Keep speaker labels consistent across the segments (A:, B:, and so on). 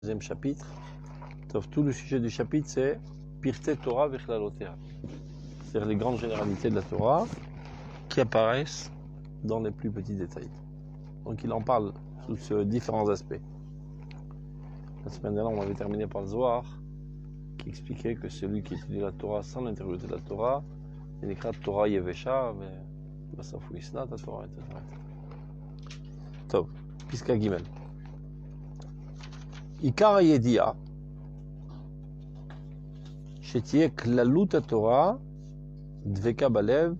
A: deuxième chapitre. Tout le sujet du chapitre, c'est Pirtei Torah vechlalotea. C'est-à-dire les grandes généralités de la Torah qui apparaissent dans les plus petits détails. Donc il en parle sous différents aspects. La semaine dernière, on avait terminé par le Zohar, qui expliquait que celui qui étudie la Torah sans l'intégrité de la Torah, il écrit Torah Yevesha, mais Basafou Isna, ta Torah, etc. Top. Piska Gimel. Ikar Yedia, שתהיה כללות התורה דבקה בלב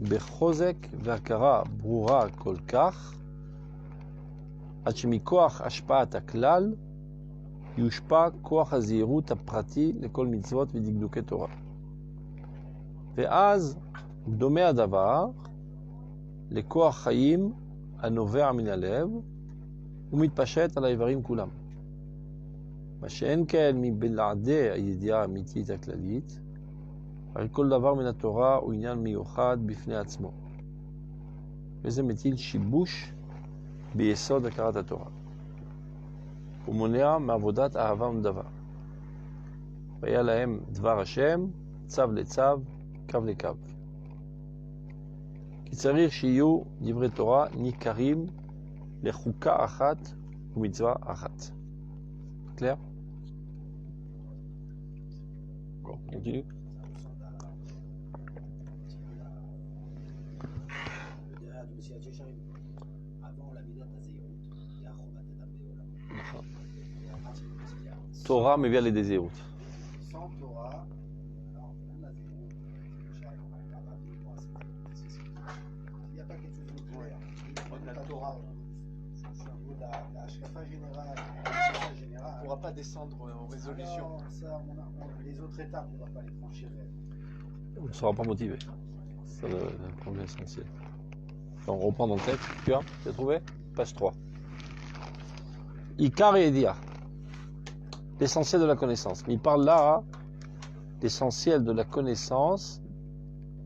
A: בחוזק והכרה ברורה כל כך עד שמכוח השפעת הכלל יושפע כוח הזהירות הפרטי לכל מצוות ודקדוקי תורה. ואז דומה הדבר לכוח חיים הנובע מן הלב ומתפשט על האיברים כולם. מה שאין כן מבלעדי הידיעה האמיתית הכללית, הרי כל דבר מן התורה הוא עניין מיוחד בפני עצמו. וזה מטיל שיבוש ביסוד הכרת התורה. הוא מונע מעבודת אהבה ונדבה. והיה להם דבר השם, צו לצו, קו לקו. כי צריך שיהיו דברי תורה ניכרים לחוקה אחת ומצווה אחת. Clair? Bon, continue. Torah מביא לידי זהירות.
B: Sans Torah, il n'y a pas quelque chose de clair. La Torah, au niveau de la Shkafa générale, on ne pourra pas descendre en résolution. Les autres étapes, on ne va pas les franchir.
A: On ne sera pas motivé. C'est le problème essentiel. Donc, on reprend dans le texte. Tu as trouvé? Page 3. Ikar et Edia. L'essentiel de la connaissance. Mais il parle là, l'essentiel de la connaissance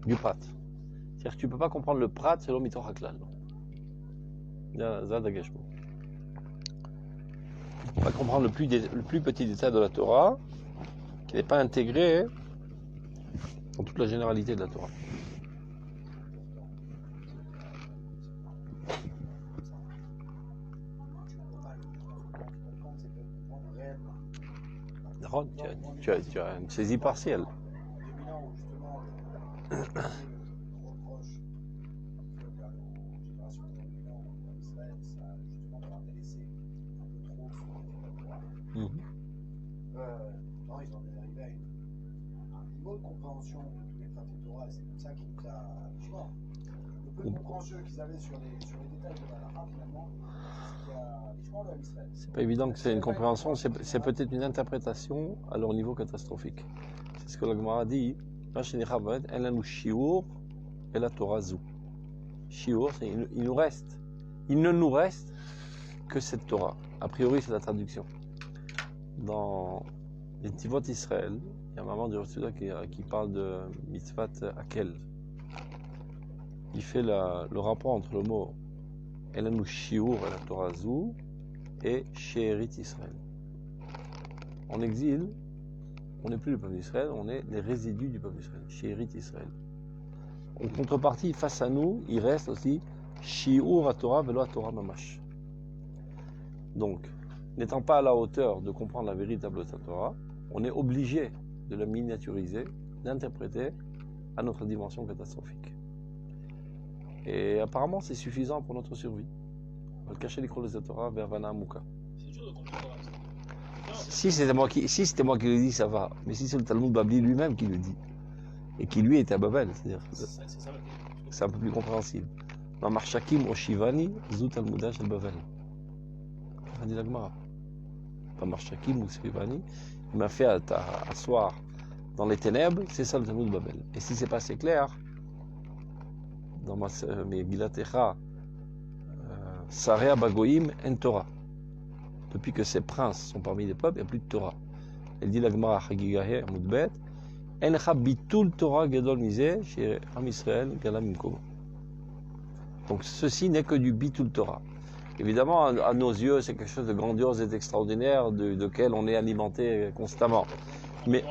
A: du prat. C'est-à-dire que tu ne peux pas comprendre le prat selon Mitoch HaKlal. Zadageshmo. On va comprendre le plus petit détail de la Torah, qui n'est pas intégré dans toute la généralité de la Torah. Tu as une saisie partielle.
B: Non, ils en est arrivé à un niveau de compréhension de tous les traités Torah, et c'est comme ça qu'il nous a vivant. Le peu de compréhension qu'ils avaient sur les détails de la Lara, finalement, c'est ce qui a vivement le Israël.
A: C'est pas évident que c'est une compréhension, c'est peut-être une interprétation à leur niveau catastrophique. C'est ce que la Gemara dit. Et la Torah zou. Shiur, il ne nous reste que cette Torah. A priori, c'est la traduction. Dans les Tivot Israël, il y a un moment du Rassouda qui parle de mitzvat Akel. Il fait le rapport entre le mot Elanu Shiur et la Torah zou et She'erit Israël. En exil, on n'est plus le peuple d'Israël, on est les résidus du peuple d'Israël, She'erit Israël. En contrepartie, face à nous, il reste aussi Shiur à Torah velo à Torah mamash. Donc, n'étant pas à la hauteur de comprendre la véritable Torah, on est obligé de la miniaturiser, d'interpréter à notre dimension catastrophique. Et apparemment, c'est suffisant pour notre survie. On va cacher les croix de la Torah vers Vana Amuka.
C: C'est dur de comprendre.
A: Si c'était moi qui le dis, ça va. Mais si c'est le Talmud Babli lui-même qui le dit, et qui lui était à Babel, c'est-à-dire c'est un peu plus compréhensible. Dans Marshakim Oshivani, Zut Talmudash al Babel. On dit la Gemara. Pas Marshakim ou Shivani, il m'a fait asseoir dans les ténèbres, c'est ça le Talmud Babel. Et si c'est pas assez clair, dans mes Gilatecha, Sarea Bagoim en Torah. Depuis que ces princes sont parmi les peuples, il n'y a plus de Torah. Elle dit la Gemara Chagigahe Mudbet, Encha bitul Torah Gedol Mizeh chez Am Israël Galam Imkomo. Donc ceci n'est que du bitul Torah. Évidemment, à nos yeux, c'est quelque chose de grandiose et d'extraordinaire, duquel on est alimenté constamment. Mais,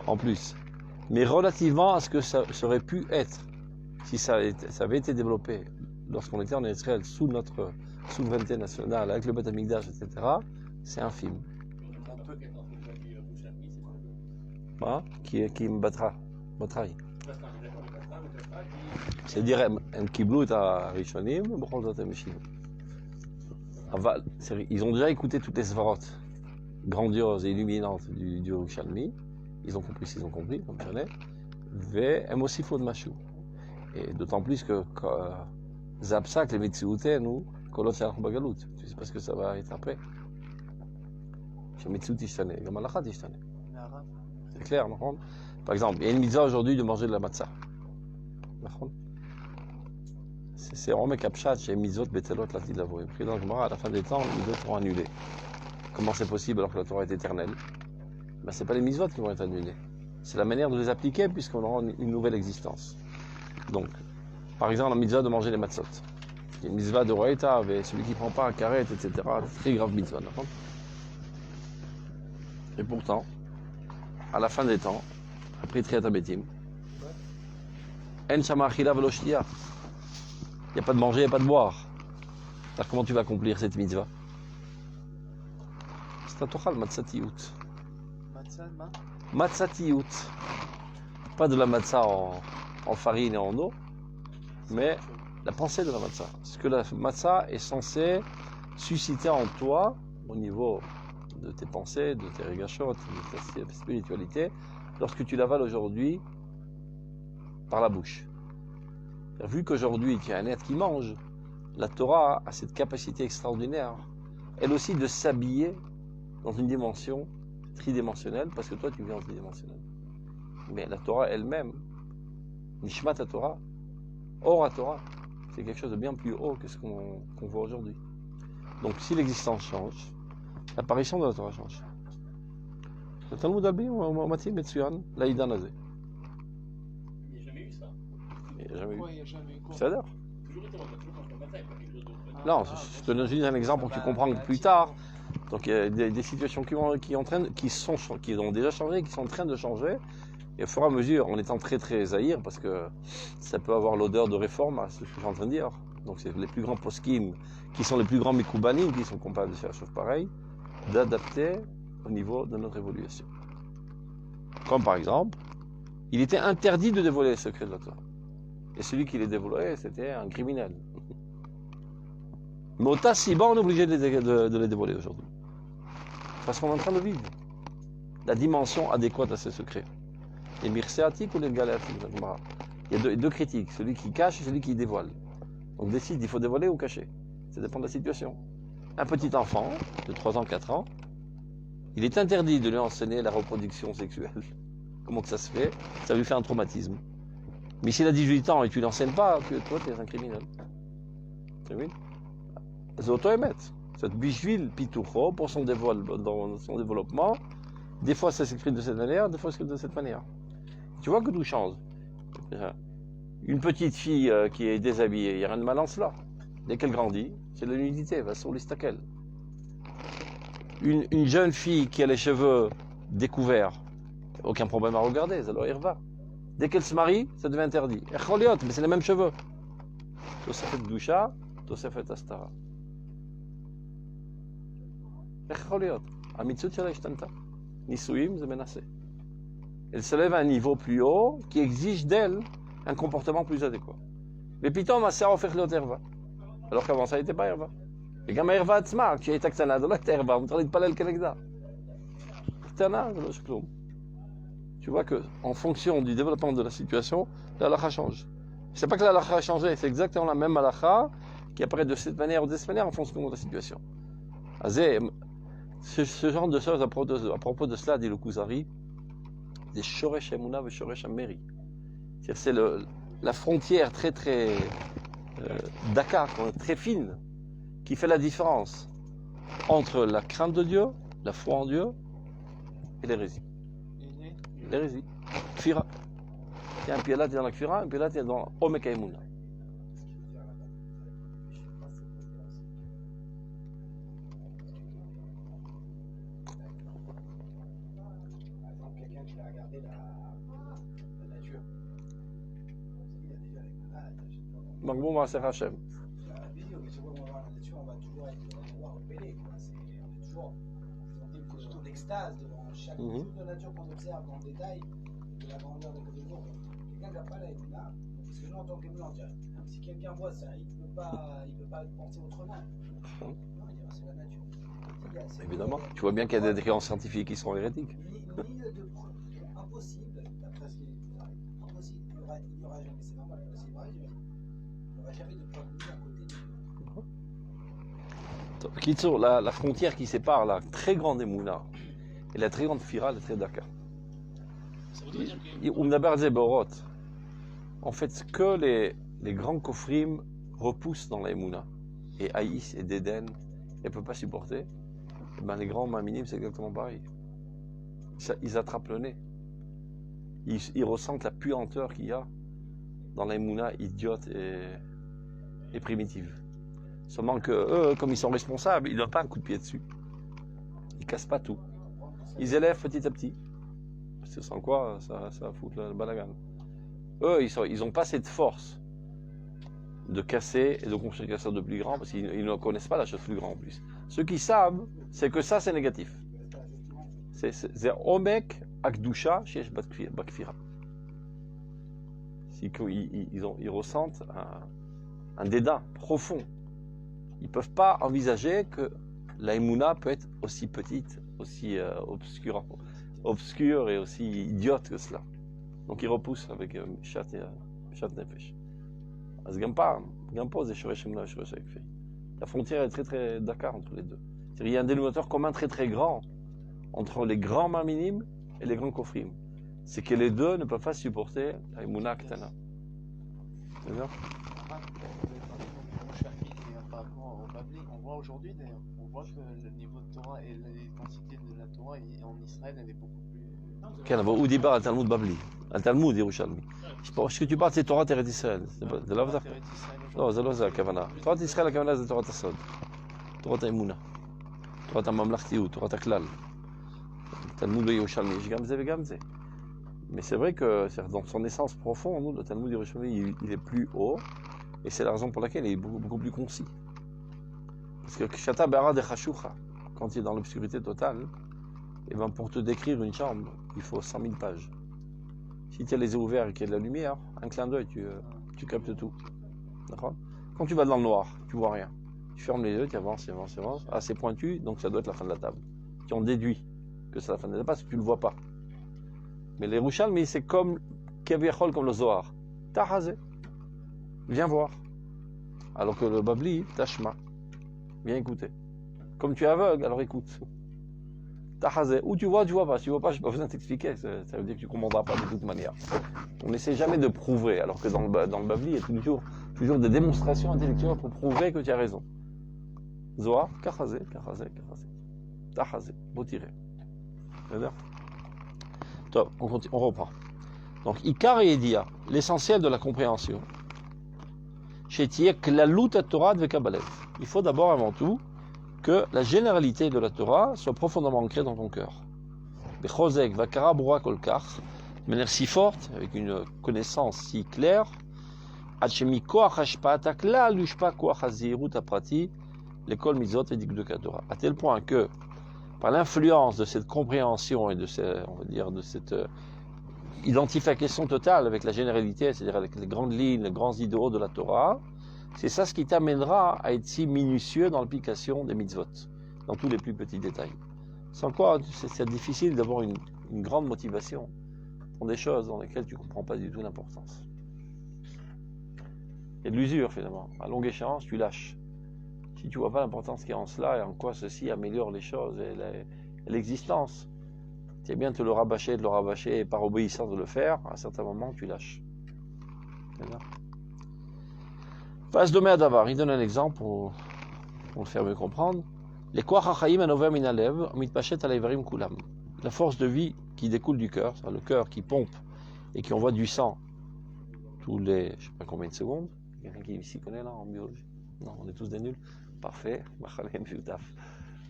A: en plus. Mais relativement à ce que ça aurait pu être, si ça avait été développé lorsqu'on était en Israël, sous notre souveraineté nationale, avec le Beth Amikdash, etc., c'est infime. Hein? Qui me battra. C'est-à-dire, ils ont déjà écouté toutes les svarot grandioses et illuminantes du Yerushalmi. Ils ont compris ce qu'ils ont compris, comme je l'ai. Et d'autant plus que Zapsak, les Metsioute, nous, Kolot Shalach Bagalout. Tu sais pas ce que ça va être après. C'est clair, non? Par exemple, il y a une mitzvah aujourd'hui de manger de la matzah. C'est Rome Kapchat chez Mizot Betelot Latid Lavoé. Puis dans le Gemara, à la fin des temps, les mitzvot seront annulés. Comment c'est possible alors que la Torah est éternelle? Ben, ce n'est pas les mitzvot qui vont être annulés. C'est la manière de les appliquer puisqu'on aura une nouvelle existence. Donc, par exemple, la mitzvah de manger les matzot. Il y a une mitzvah de Roeta, avec celui qui ne prend pas un carré, etc. Très grave mitzvah. Et pourtant, à la fin des temps, après Triat Abetim, En Shama Achila Velo Shtiya. Il n'y a pas de manger, il n'y a pas de boire. Alors comment tu vas accomplir cette mitzvah? C'est un tochal, matzatiyut. Matzatiyut. Pas de la matzah en farine et en eau, mais la pensée de la matzah. Ce que la matzah est censée susciter en toi, au niveau de tes pensées, de tes regachot, de ta spiritualité, lorsque tu l'avales aujourd'hui par la bouche. Vu qu'aujourd'hui tu es un être qui mange, la Torah a cette capacité extraordinaire, elle aussi, de s'habiller dans une dimension tridimensionnelle, parce que toi tu viens en tridimensionnel. Mais la Torah elle-même, Nishmat Torah, Or Torah, c'est quelque chose de bien plus haut que ce qu'on voit aujourd'hui. Donc si l'existence change, l'apparition de la Torah change. Le Talmud Abi, on m'a dit Metsuyan, l'Aïdan Azé. Il n'y a jamais eu.
C: Pourquoi il n'y a jamais eu quoi?
A: C'est-à-dire non, je te donne juste un exemple pour que tu comprennes plus tard. Donc il y a des situations qui ont déjà changé, qui sont en train de changer. Et au fur et à mesure, en étant très très zahir, parce que ça peut avoir l'odeur de réforme, c'est ce que je suis en train de dire. Donc c'est les plus grands poskim, qui sont les plus grands mikoubanim, qui sont capables de faire des choses pareilles, d'adapter au niveau de notre évolution. Comme par exemple, il était interdit de dévoiler les secrets de la Torah. Et celui qui les dévoilait, c'était un criminel. Mais au Tassiba, on est obligé de les dévoiler aujourd'hui. Parce qu'on est en train de vivre la dimension adéquate à ces secrets. Les mircéatiques ou les galéatiques? Il y a deux critiques, celui qui cache et celui qui dévoile. Donc décide, il faut dévoiler ou cacher. Ça dépend de la situation. Un petit enfant de 3 ans, 4 ans, il est interdit de lui enseigner la reproduction sexuelle. Comment que ça se fait? Ça lui fait un traumatisme. Mais s'il a 18 ans et tu ne l'enseignes pas, toi, tu es un criminel. Tu vois? C'est auto-émet. Cette bichville pitoucho, pour son développement, des fois ça s'exprime de cette manière, des fois c'est de cette manière. Tu vois que tout change. Une petite fille qui est déshabillée, il n'y a rien de mal en cela. Dès qu'elle grandit, c'est de la nudité, elle va sur les stackels. Une jeune fille qui a les cheveux découverts, aucun problème à regarder, alors elle va. Dès qu'elle se marie, ça devient interdit. Mais c'est les mêmes cheveux. Tosafet Doucha, Tosafet Astara. Elle se lève à un niveau plus haut qui exige d'elle un comportement plus adéquat. Mais pitoum, ma sœur a offert l'herva. Alors qu'avant ça, elle n'était pas herva. Et quand herva a tzma, tu es taxana de l'autre herva, on ne travaille pas l'aile qu'elle tu vois qu'en fonction du développement de la situation, la halakha change. C'est pas que la halakha a changé, c'est exactement la même halakha qui apparaît de cette manière ou de cette manière en fonction de la situation. Ce genre de choses, à propos de cela, dit le Kuzari, des Shoresh Emuna et Shoresh Ameri. C'est la frontière très très Dakar, très fine, qui fait la différence entre la crainte de Dieu, la foi en Dieu et l'hérésie. L'hérésie. Kfira. Il y a un pied là, tu es dans la Kfira, un pied là, tu es dans Omeka Emuna.
B: regarder la nature. Il y a déjà les malades,
A: Donc bon, bah, c'est Hachem.
B: la vidéo, mais souvent on va voir la nature, on va toujours être repéré. On est toujours dans une posture d'extase devant chaque chose de nature qu'on observe dans le détail, de la grandeur de quelque chose. Quelqu'un qui n'a pas la émouna, parce que nous en tant qu'émouna, si quelqu'un voit ça, il ne peut pas penser autrement. Non, il dira c'est la nature.
A: Évidemment. Tu vois bien qu'il y a des créances scientifiques qui sont hérétiques.
B: Ni de preuve. Impossible, d'après ce qui est impossible. Il n'y aura jamais, c'est normal, c'est vrai, il n'y aura jamais de preuve ni à côté de
A: Kitsour, la frontière qui sépare la très grande Emouna et la très grande Fira, la très Daka.
C: Ça voudrait dire que...
A: En fait, que les grands Kofrim repoussent dans la Emouna et haïssent et dédaignent et ne peuvent pas supporter, ben les grands minimes, c'est exactement pareil. Ils attrapent le nez. Ils ressentent la puanteur qu'il y a dans la Emouna idiote et primitive. Seulement que eux, comme ils sont responsables, ils ne donnent pas un coup de pied dessus. Ils ne cassent pas tout. Ils élèvent petit à petit. C'est sans quoi ça va foutre le balagan. Eux, ils n'ont pas cette force de casser et de construire quelque chose de plus grand parce qu'ils ne connaissent pas la chose plus grande en plus. Ceux qui savent, c'est que ça, c'est négatif. C'est Omek Akdusha chez Bakfira. Ils ressentent un dédain profond. Ils ne peuvent pas envisager que la Emouna peut être aussi petite, aussi obscure et aussi idiote que cela. Donc ils repoussent avec Shat Nefesh. La frontière est très très d'accord entre les deux. Il y a un dénominateur commun très très grand entre les grands minimes et les grands kofrim. C'est que les deux ne peuvent pas supporter la Emouna Ktana. C'est bien?
C: On voit aujourd'hui d'ailleurs, on voit que le niveau de Torah et l'intensité de la Torah en Israël, elle est beaucoup plus...
A: Quel où débat le Talmud Babli, le Talmud Yerushalmi. Est-ce que tu parles de Torah Teret Israël? C'est là où ça? Non, c'est là où ça, Kavana. Torah Israël, la Kavana, c'est Torah Tassod. Torah Taimouna. Torah Tamamlachtiou, Torah Taklal. Talmud Yerushalmi, Gamze et Gamze. Mais c'est vrai que dans son essence profonde, le Talmud Yerushalmi, il est plus haut. Et c'est la raison pour laquelle il est beaucoup plus concis. Parce que Kshata Be'ara de Chashucha, quand il est dans l'obscurité totale, et ben pour te décrire une chambre, il faut 100 000 pages. Si tu as les yeux ouverts et qu'il y a de la lumière, un clin d'œil, tu captes tout. D'accord? Quand tu vas dans le noir, tu vois rien. Tu fermes les yeux, tu avances. Ah, c'est pointu, donc ça doit être la fin de la table. Tu en déduis que c'est la fin de la table parce que tu ne le vois pas. Mais les Yerushalmi, c'est comme Keviachol, comme le Zohar. Tahazé. Viens voir. Alors que le Babli, Tashma. Viens écouter. Comme tu es aveugle, alors écoute. Tahazé. Ou tu vois pas. Si tu vois pas, je n'ai pas besoin de t'expliquer. Ça veut dire que tu ne comprendras pas de toute manière. On n'essaie jamais de prouver, alors que dans le Babli, il y a toujours des démonstrations intellectuelles pour prouver que tu as raison. Zohar, Kahazé. Tahazé. Beau tiré. On reprend. Donc, Ikar et Edia, l'essentiel de la compréhension. Il faut d'abord, avant tout, que la généralité de la Torah soit profondément ancrée dans ton cœur. De manière si forte, avec une connaissance si claire, à tel point que, par l'influence de cette compréhension et de cette identification totale avec la généralité, c'est-à-dire avec les grandes lignes, les grands idéaux de la Torah, c'est ça ce qui t'amènera à être si minutieux dans l'application des mitzvot, dans tous les plus petits détails. Sans quoi, c'est difficile d'avoir une grande motivation pour des choses dans lesquelles tu ne comprends pas du tout l'importance. Il y a de l'usure finalement. À longue échéance, tu lâches. Si tu ne vois pas l'importance qu'il y a en cela et en quoi ceci améliore les choses et l'existence, c'est bien de te le rabâcher, et par obéissance de le faire, à un certain moment, tu lâches. Phase de Me'adavar, il donne un exemple pour le faire mieux comprendre. Les Koach Anovem Inalev, Mitpachet Alaivarim Kulam. La force de vie qui découle du cœur, le cœur qui pompe et qui envoie du sang tous les, je ne sais pas combien de secondes. Quelqu'un qui s'y connaît là en biologie? Non, on est tous des nuls. Parfait.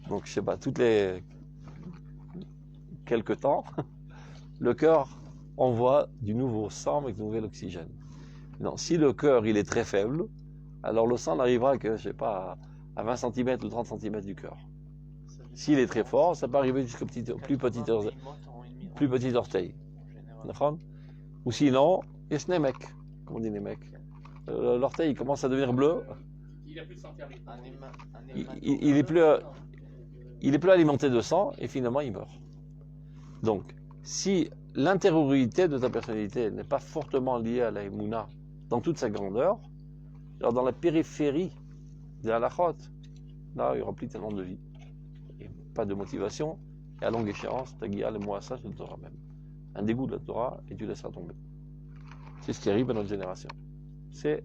A: Donc, je ne sais pas, toutes les quelques temps, le cœur envoie du nouveau sang avec du nouvel oxygène. Non, si le cœur il est très faible, alors le sang n'arrivera que, je sais pas, à 20 cm ou 30 cm du cœur. S'il est très fort, ça peut arriver jusqu'au plus petit orteil. D'accord? Ou sinon, il y a Nemek, comme on dit Nemek. L'orteil commence à devenir bleu.
D: Il a plus de sang qui arrive.
A: Il est plus alimenté de sang et finalement il meurt. Donc, si l'intériorité de ta personnalité n'est pas fortement liée à la Emouna dans toute sa grandeur, alors dans la périphérie de la halachot, là il n'y aura plus tellement de vie. Et pas de motivation, et à longue échéance, ta guia, le moassage de la Torah même. Un dégoût de la Torah et tu laisseras tomber. C'est ce qui arrive à notre génération. C'est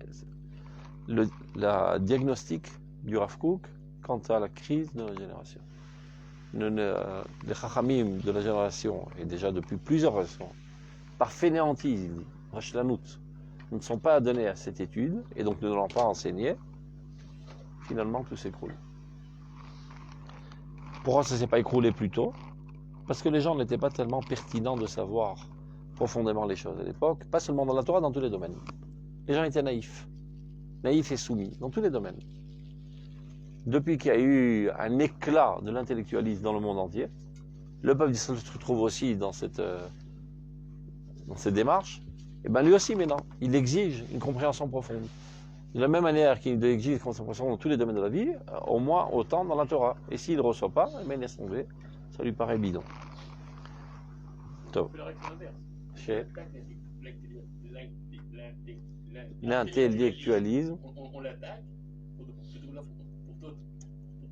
A: le diagnostic du Rav Kook quant à la crise de notre génération. Les chachamim de la génération, et déjà depuis plusieurs raisons, par fainéantise, il dit, rachlanout, ne sont pas donnés à cette étude, et donc ne l'ont pas enseigné, finalement tout s'écroule. Pourquoi ça ne s'est pas écroulé plus tôt? Parce que les gens n'étaient pas tellement pertinents de savoir profondément les choses à l'époque, pas seulement dans la Torah, dans tous les domaines. Les gens étaient naïfs et soumis, dans tous les domaines. Depuis qu'il y a eu un éclat de l'intellectualisme dans le monde entier, le peuple d'Israël se trouve aussi dans cette démarche, et bien lui aussi maintenant, il exige une compréhension profonde. De la même manière qu'il exige une compréhension profonde dans tous les domaines de la vie, au moins autant dans la Torah. Et s'il ne le reçoit pas, il laisse tomber, ça lui paraît bidon.
D: On peut le règle l'inverse.
A: Chez l'intellectualisme.
D: On l'attaque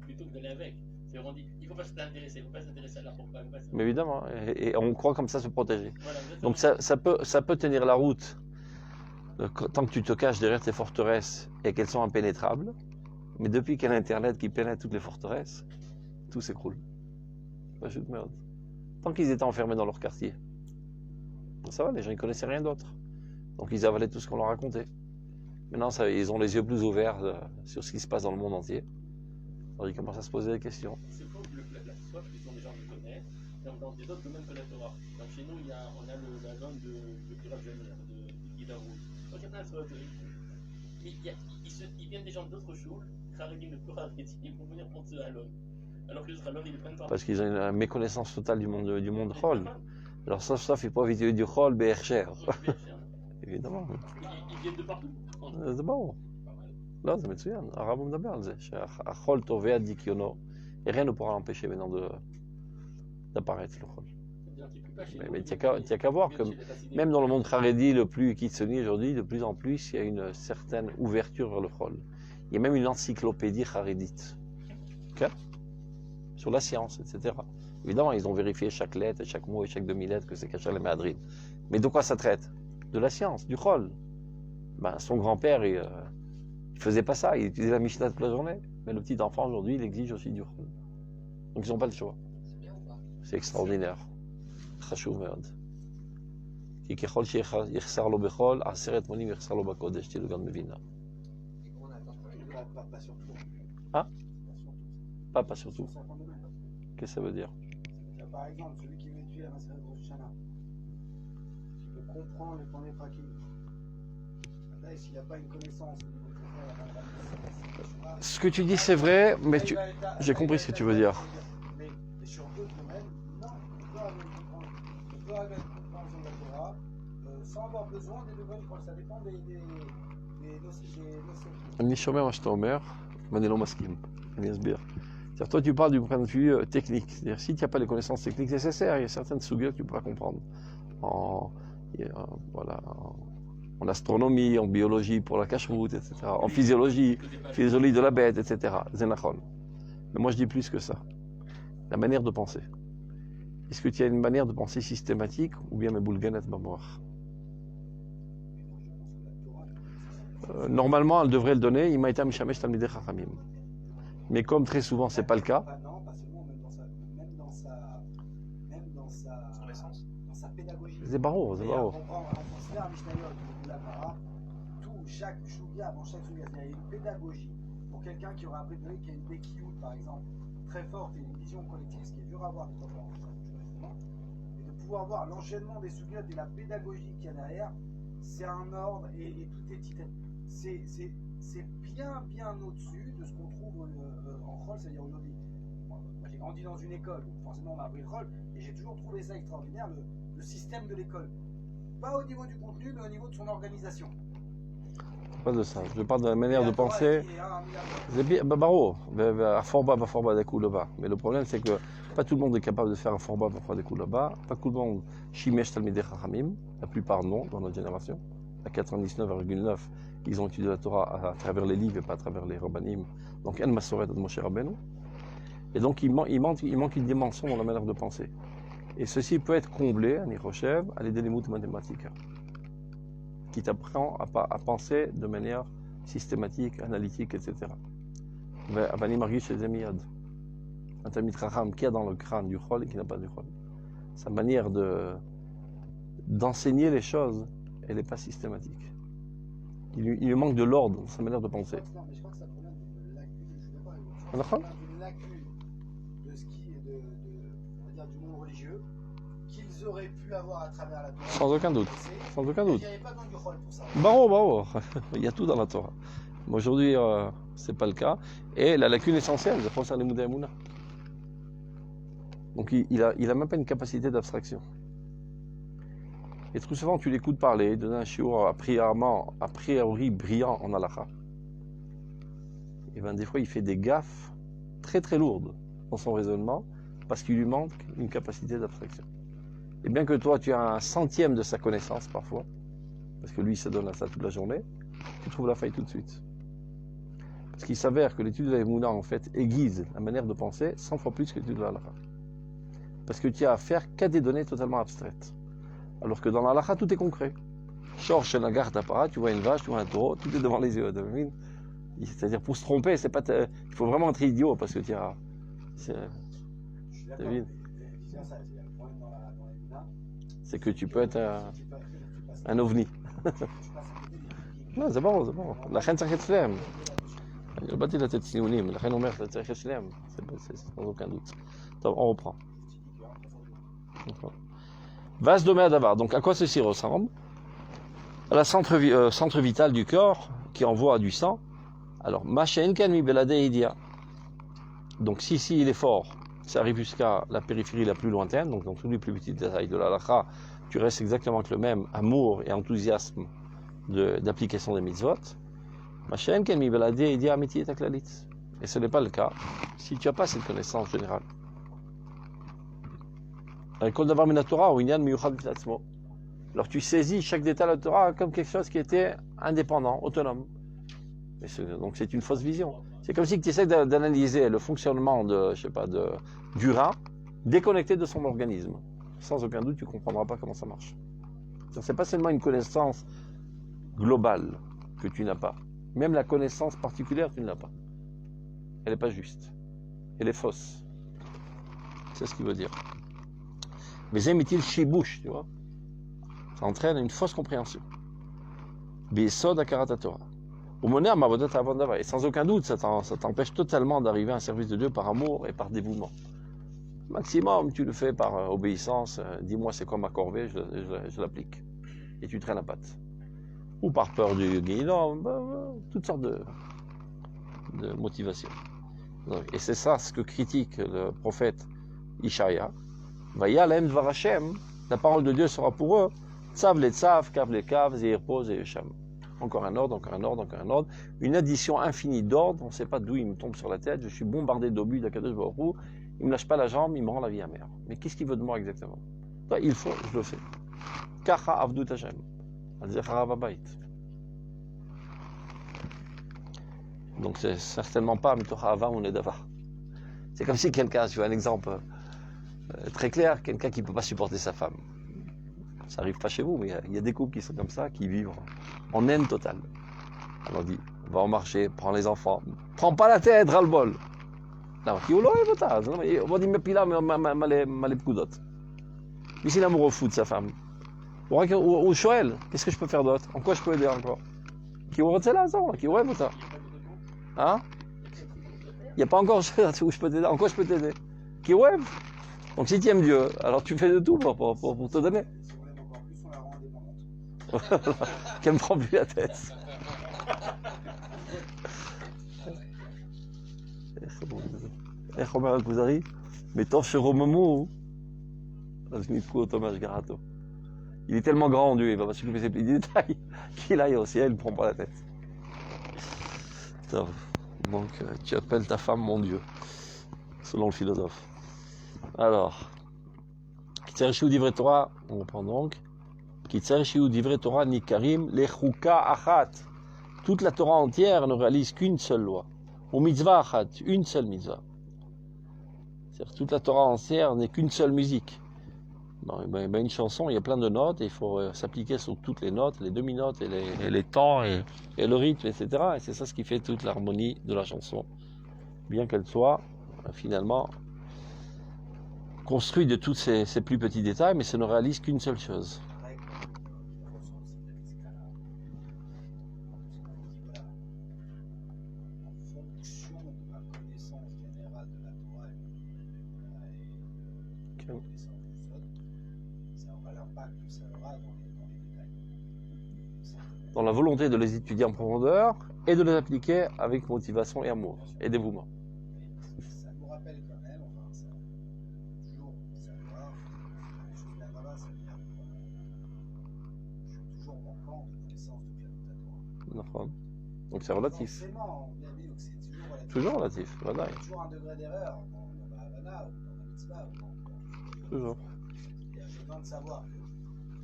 D: plutôt que d'aller avec. C'est-à-dire on dit, il ne faut pas s'intéresser, il ne faut pas s'intéresser à la pourquoi.
A: Mais évidemment, et on croit comme ça se protéger.
D: Voilà,
A: donc ça peut tenir la route tant que tu te caches derrière tes forteresses et qu'elles sont impénétrables. Mais depuis qu'il y a l'Internet qui pénètre toutes les forteresses, tout s'écroule. Tant qu'ils étaient enfermés dans leur quartier, ça va, les gens ne connaissaient rien d'autre. Donc ils avalaient tout ce qu'on leur racontait. Maintenant, ils ont les yeux plus ouverts sur ce qui se passe dans le monde entier. Alors ils commencent à se poser des questions.
D: C'est faux que la soif, ce sont des gens qui connaissent, dans des autres domaines que la Torah. Donc chez nous, on a la zone de Kirat Jamir, de Guidarou. Donc il y a plein de choses. Ils viennent des gens d'autres choules, Kharedim de Kurarit, ils vont venir prendre ce halon. Alors que le halon, il est plein de temps.
A: Parce qu'ils ont une méconnaissance totale du monde Chol. Alors sauf il faut éviter du Chol, BRcher. évidemment.
D: Ils viennent de partout.
A: זה ברור. לא, זה מצוין. הרב הוא מדבר על זה, שהחול תובע דיקיונו, et rien ne pourra l'empêcher maintenant d'apparaître le חול. Mais tu n'as qu'à voir que même dans le monde Haredi le plus Kitsoni aujourd'hui, de plus en plus, il y a une certaine ouverture vers le Chol. Il y a même une encyclopédie Haredite. Okay? Sur la science, etc. Évidemment, ils ont vérifié chaque lettre, chaque mot et chaque demi-lettre que c'est Kachal et Madrid. Mais de quoi ça traite? De la science, du Chol. Ben, son grand-père, il faisait pas ça, il utilisait la Mishnah toute la journée. Mais le petit enfant aujourd'hui, il exige aussi du Chol. Donc ils n'ont pas le choix. C'est extraordinaire. חשוב מאוד. כי ככל שיחסר לו בחול, 10 מונים יחסר לו בקודש, תהיו גם מבינה. Hein? Pas surtout. Qu'est-ce que ça veut dire?
B: Par exemple, celui qui m'étudie à Maseret Rosh Hashanah, qui peut comprendre les premiers prakim. Là, s'il n'y a pas une connaissance au niveau de
A: ce que tu dis, c'est vrai, mais j'ai compris ce que tu veux dire.
B: Mais sur d'autres domaines, non, on peut avoir une compréhension de la Torah sans avoir besoin des degrés de Chol. Ça dépend des notions.
A: אני שומע מה שאתה אומר, ואני לא מסכים. אני אסביר. Toi, tu parles du point de vue technique. C'est-à-dire, si tu n'as pas les connaissances techniques nécessaires, il y a certaines sugyot que tu ne peux pas comprendre. En astronomie, en biologie pour la cacheroute, etc. En physiologie de la bête, etc. Zenachon. Mais moi, je dis plus que ça. La manière de penser. Est-ce que tu as une manière de penser systématique ou bien meboulganet bamoach? Normalement, elle devrait le donner. Il m'a été mishamesh talmidei chachamim. Mais comme très souvent, c'est pas le cas.
B: Non, pas seulement, même dans sa pédagogie.
A: C'est barreau.
B: On considère un Mishnayot, la Gemara, chaque shouga, avant chaque shouga, il y a une pédagogie. Pour quelqu'un qui aura appris qui a une béquiout, par exemple, très forte et une vision collective, ce qui est dur à avoir des fois, et de pouvoir voir l'enchaînement des sougiotes et la pédagogie qu'il y a derrière, c'est un ordre et tout est titan. C'est bien au-dessus de ce qu'on trouve en Chol, c'est-à-dire aujourd'hui. Moi, j'ai grandi dans une école, donc forcément on m'a appris le Chol, et j'ai toujours trouvé ça extraordinaire, le système de l'école. Pas au niveau du contenu, mais au niveau de son organisation.
A: Pas de ça, je parle de la manière de penser. Baro, forba des coups là-bas. Mais le problème, c'est que pas tout le monde est capable de faire un forba pour faire des coups là-bas. Pas tout le monde shimesh talmidei chachamim. La plupart non, dans notre génération. À 99,9, ils ont étudié la Torah à travers les livres et pas à travers les rabbanim. Donc, en masoret de Moshe Rabbeinu. Et donc, il manque une dimension dans la manière de penser. Et ceci peut être comblé, à Nirochev, à l'aider des mots mathématiques, qui t'apprend à penser de manière systématique, analytique, etc. Mais Avani Margish et Zemiyad, un Talmid Chacham qui a dans le crâne du Chol et qui n'a pas du Chol. Sa manière d'enseigner les choses, elle n'est pas systématique. Il lui manque de l'ordre dans sa manière de penser.
B: Non, mais je crois que ça provient d'une lacune, je suis d'accord avec vous. Je crois que ça provient d'une lacune de ce qui est on va dire, du monde religieux qu'ils auraient pu avoir à travers la Torah.
A: Sans aucun doute. Sans aucun doute.
B: Il n'y avait pas besoin du Chol pour ça.
A: Bravo. Il y a tout dans la Torah. Mais aujourd'hui, c'est pas le cas. Et la lacune essentielle, c'est Chosar Limudei Emunah. Donc il a même pas une capacité d'abstraction. Et trop souvent, tu l'écoutes parler, donner un shiur a priori brillant en halakha. Et bien des fois, il fait des gaffes très très lourdes dans son raisonnement parce qu'il lui manque une capacité d'abstraction. Et bien que toi, tu as un centième de sa connaissance parfois, parce que lui, il se donne à ça toute la journée, tu trouves la faille tout de suite. Parce qu'il s'avère que l'étude de la Emouna, en fait, aiguise la manière de penser 100 fois plus que l'étude de la halakha. Parce que tu as affaire qu'à des données totalement abstraites. Alors que dans la halakha, tout est concret. Shor chez la garde d'apparat, tu vois une vache, tu vois un taureau, tout est devant les yeux. C'est-à-dire, pour se tromper, c'est pas il faut vraiment être idiot parce que tu as.
B: Je suis d'accord.
A: C'est que tu peux être un ovni. Non, c'est bon. La reine s'arrête flemme. Je bâtis la tête sinonyme. La reine au maire, c'est flemme. C'est sans aucun doute. Donc, on reprend. Vas domer d'avar. Donc, à quoi ceci ressemble? À la centre vital du corps qui envoie du sang. Alors, Machen Kanmi Belade Idia. Donc, si il est fort, ça arrive jusqu'à la périphérie la plus lointaine, donc dans tous les plus petits détails de la halakha, tu restes exactement avec le même amour et enthousiasme d'application des mitzvot. Machen Kanmi Belade Idia Amiti et Taklalit. Et ce n'est pas le cas si tu n'as pas cette connaissance générale. Alors tu saisis chaque détail de la Torah comme quelque chose qui était indépendant, autonome. Donc c'est une fausse vision. C'est comme si tu essaies d'analyser le fonctionnement du rein déconnecté de son organisme. Sans aucun doute, tu ne comprendras pas comment ça marche. Ce n'est pas seulement une connaissance globale que tu n'as pas. Même la connaissance particulière, tu ne l'as pas. Elle n'est pas juste. Elle est fausse. C'est ce qu'il veut dire. Mais zémitil shibouche, tu vois. Ça entraîne une fausse compréhension. Bisod akarat Torah. Et sans aucun doute, ça t'empêche totalement d'arriver à un service de Dieu par amour et par dévouement. Maximum, tu le fais par obéissance. Dis-moi c'est quoi ma corvée, je l'applique. Et tu traînes la patte. Ou par peur du guénon, toutes sortes de motivations. Et c'est ça ce que critique le prophète Ishaïa. Vayalem dvar Hashem, la parole de Dieu sera pour eux. Tzav le tzav, kav le kav, zeir po, zeir sham. Encore un ordre. Une addition infinie d'ordres, on ne sait pas d'où il me tombe sur la tête, je suis bombardé d'obus d'Akadosh Baruch Hu, il ne me lâche pas la jambe, il me rend la vie amère. Mais qu'est-ce qu'il veut de moi exactement? Il faut, je le fais. Kacha avdut Hashem, al-zecharav habayit. Donc c'est certainement pas mitocha ava ou nedava. C'est comme si quelqu'un, tu vois un exemple très clair, quelqu'un qui ne peut pas supporter sa femme. Ça n'arrive pas chez vous, mais il y a des couples qui sont comme ça, qui vivent en haine totale. Alors on dit, va au marché, prends les enfants, prends pas la tête, ras-le-bol. Non, qui on va dire, mais pila, mais les pcoudot. Mais s'il est amoureux fou de sa femme. Ou Joël, qu'est-ce que je peux faire d'autre? En quoi je peux aider encore? Qui on retient là, qui ouais, ça. Hein? Il n'y a pas encore où je peux t'aider. En quoi je peux t'aider? Qui ouais? Donc si tu aimes Dieu, alors tu fais de tout pour te donner.
B: Si on l'aime encore plus, on la rend indépendante.
A: Qu'elle me prend plus la tête. איך אומר הכוזרי? מתוך שרוממו, אז ניפקו אותו מהשגחתו. Il est tellement grand Dieu, il va pas s'occuper de ces petits détails, qu'il aille au ciel, il ne prend pas la tête. Donc tu appelles ta femme mon Dieu, selon le philosophe. Alors, Kitsarishiu Divrei Torah, on reprend donc. Kitsarishiu Divrei Torah Nikarim Lechuka Achat. Toute la Torah entière ne réalise qu'une seule loi. Ou mitzvah achat, une seule mitzvah. C'est-à-dire toute la Torah entière n'est qu'une seule musique. Non, une chanson, il y a plein de notes et il faut s'appliquer sur toutes les notes, les demi-notes et les temps et le rythme, etc. Et c'est ça ce qui fait toute l'harmonie de la chanson. Bien qu'elle soit finalement construite de tous ces plus petits détails, mais ça ne réalise qu'une seule chose. Dans la volonté de les étudier en profondeur et de les appliquer avec motivation et amour et dévouement.
B: Ça nous rappelle quand même, enfin, ça, toujours savoir, les choses bien là-bas, ça veut dire je suis toujours manquant de connaissance de Torah.
A: Donc c'est relatif.
B: Forcément, bien dit, donc c'est toujours relatif.
A: Toujours relatif, voilà.
B: Il y a toujours un degré d'erreur dans la Havana ou dans la mitzvah.
A: Toujours.
B: J'ai besoin de savoir que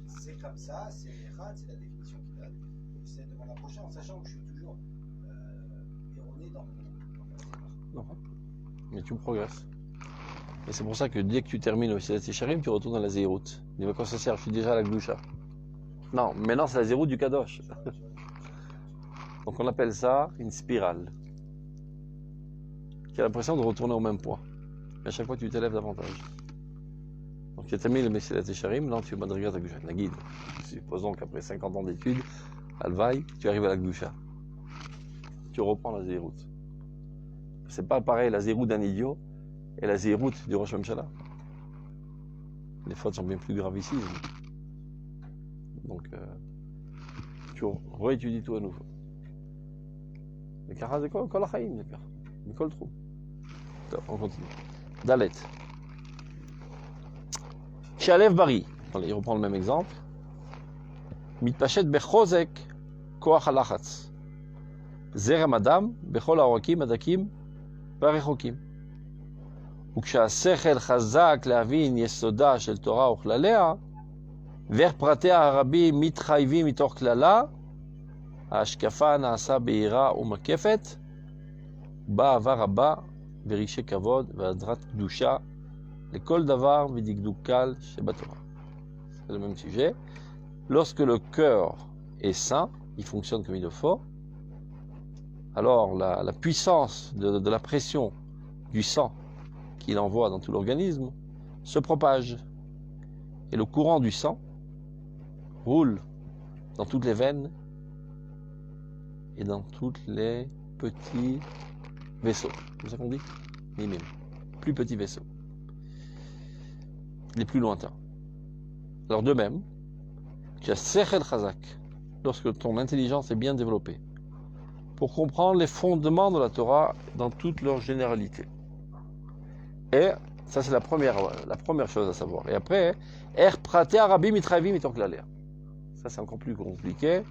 B: c'est comme ça, c'est l'erreur, c'est la définition qu'il donne. J'essaie de m'en approcher en sachant que je suis toujours erroné dans mon
A: Non. Mais tu progresses. Et c'est pour ça que dès que tu termines au Silat Yesharim, tu retournes à la Zérout. Il va quoi ça sert? Je suis déjà à la Gdusha. Non, maintenant c'est la Zérout du Kadosh. Donc on appelle ça une spirale. Tu as l'impression de retourner au même point. Mais à chaque fois tu t'élèves davantage. Donc tu as terminé le Messilat Yesharim, là tu m'adresses à la Gdusha. La guide. Supposons qu'après 50 ans d'études, Alvaï, tu arrives à la Gdusha. Tu reprends la Zérout. C'est pas pareil la Zérout d'un idiot et la Zérout du Rosh Hashanah. Les fautes sont bien plus graves ici. Donc tu réétudies tout à nouveau. Le Kara, c'est quoi? Kol HaChaim, le Kara. Kol Trou. On continue. Dalet. Shalev Bari. Il reprend le même exemple. Mitpashet bechozek koach halachatz. Zerem adam bechol haorakim adakim והרחוקים. וכשהשכל חזק להבין יסודה של תורה וכלליה, ואיך פרטיה הרבים מתחייבים מתוך כללה, ההשקפה נעשה בהירה ומקפת, באהבה רבה ורגשי כבוד והדרת קדושה לכל דבר ודקדוק קל שבתורה. C'est le même sujet. Lorsque le cœur est sain, il fonctionne comme il le faut, alors la puissance de la pression du sang qu'il envoie dans tout l'organisme se propage. Et le courant du sang roule dans toutes les veines et dans tous les petits vaisseaux. C'est ça qu'on dit? Mimim. Plus petits vaisseaux. Les plus lointains. Alors de même, tu as Sechel Chazak, lorsque ton intelligence est bien développée, pour comprendre les fondements de la Torah dans toute leur généralité. Et ça c'est la première chose à savoir. Et après, Pratea Rabbi Mitravim Mitor Klalea. Ça c'est encore plus compliqué.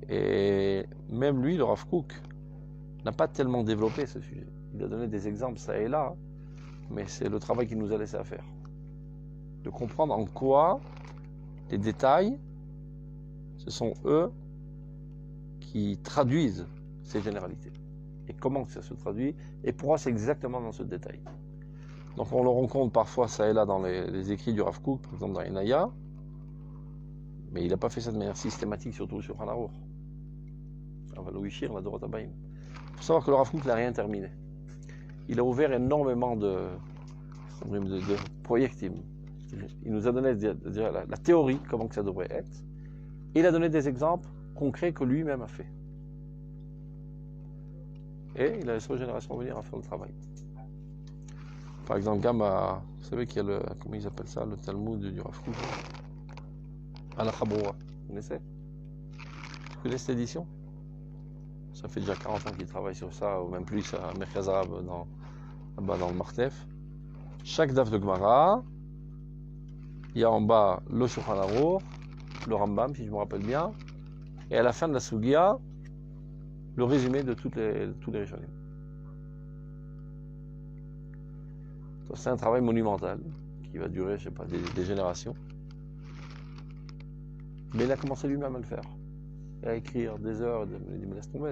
A: Et même lui, le Rav Kook, n'a pas tellement développé ce sujet. Il a donné des exemples ça et là, mais c'est le travail qu'il nous a laissé à faire. De comprendre en quoi les détails, ce sont eux qui traduisent ces généralités. Et comment ça se traduit, et pourquoi c'est exactement dans ce détail. Donc on le rencontre parfois ça et là dans les écrits du Rav Kook, par exemple dans Enaya, mais il n'a pas fait ça de manière systématique, surtout sur Hanarour. On va l'ouishir, la Dorot Habayim. Il faut savoir que le Rav Kook n'a rien terminé. Il a ouvert énormément de projectim. Il nous a donné la théorie, comment que ça devrait être. Et il a donné des exemples concrets que lui-même a fait. Et il a laissé aux générations venir à faire le travail. Par exemple, Gamma, vous savez qu'il y a le, comment ils appellent ça, le Talmud du Rav Kook, Al-Khabroua, vous connaissez? Vous connaissez cette édition? Ça fait déjà 40 ans qu'ils travaillent sur ça, ou même plus à Merkaz Arabe, là-bas dans le Martef. Chaque daf de Gemara, il y a en bas le Shulchan Aruch, le Rambam, si je me rappelle bien, et à la fin de la Sugia, le résumé de tous les Rishonim. C'est un travail monumental qui va durer, je sais pas, des générations. Mais il a commencé lui-même à le faire. Et à écrire des heures, il dit, mais laisse tomber.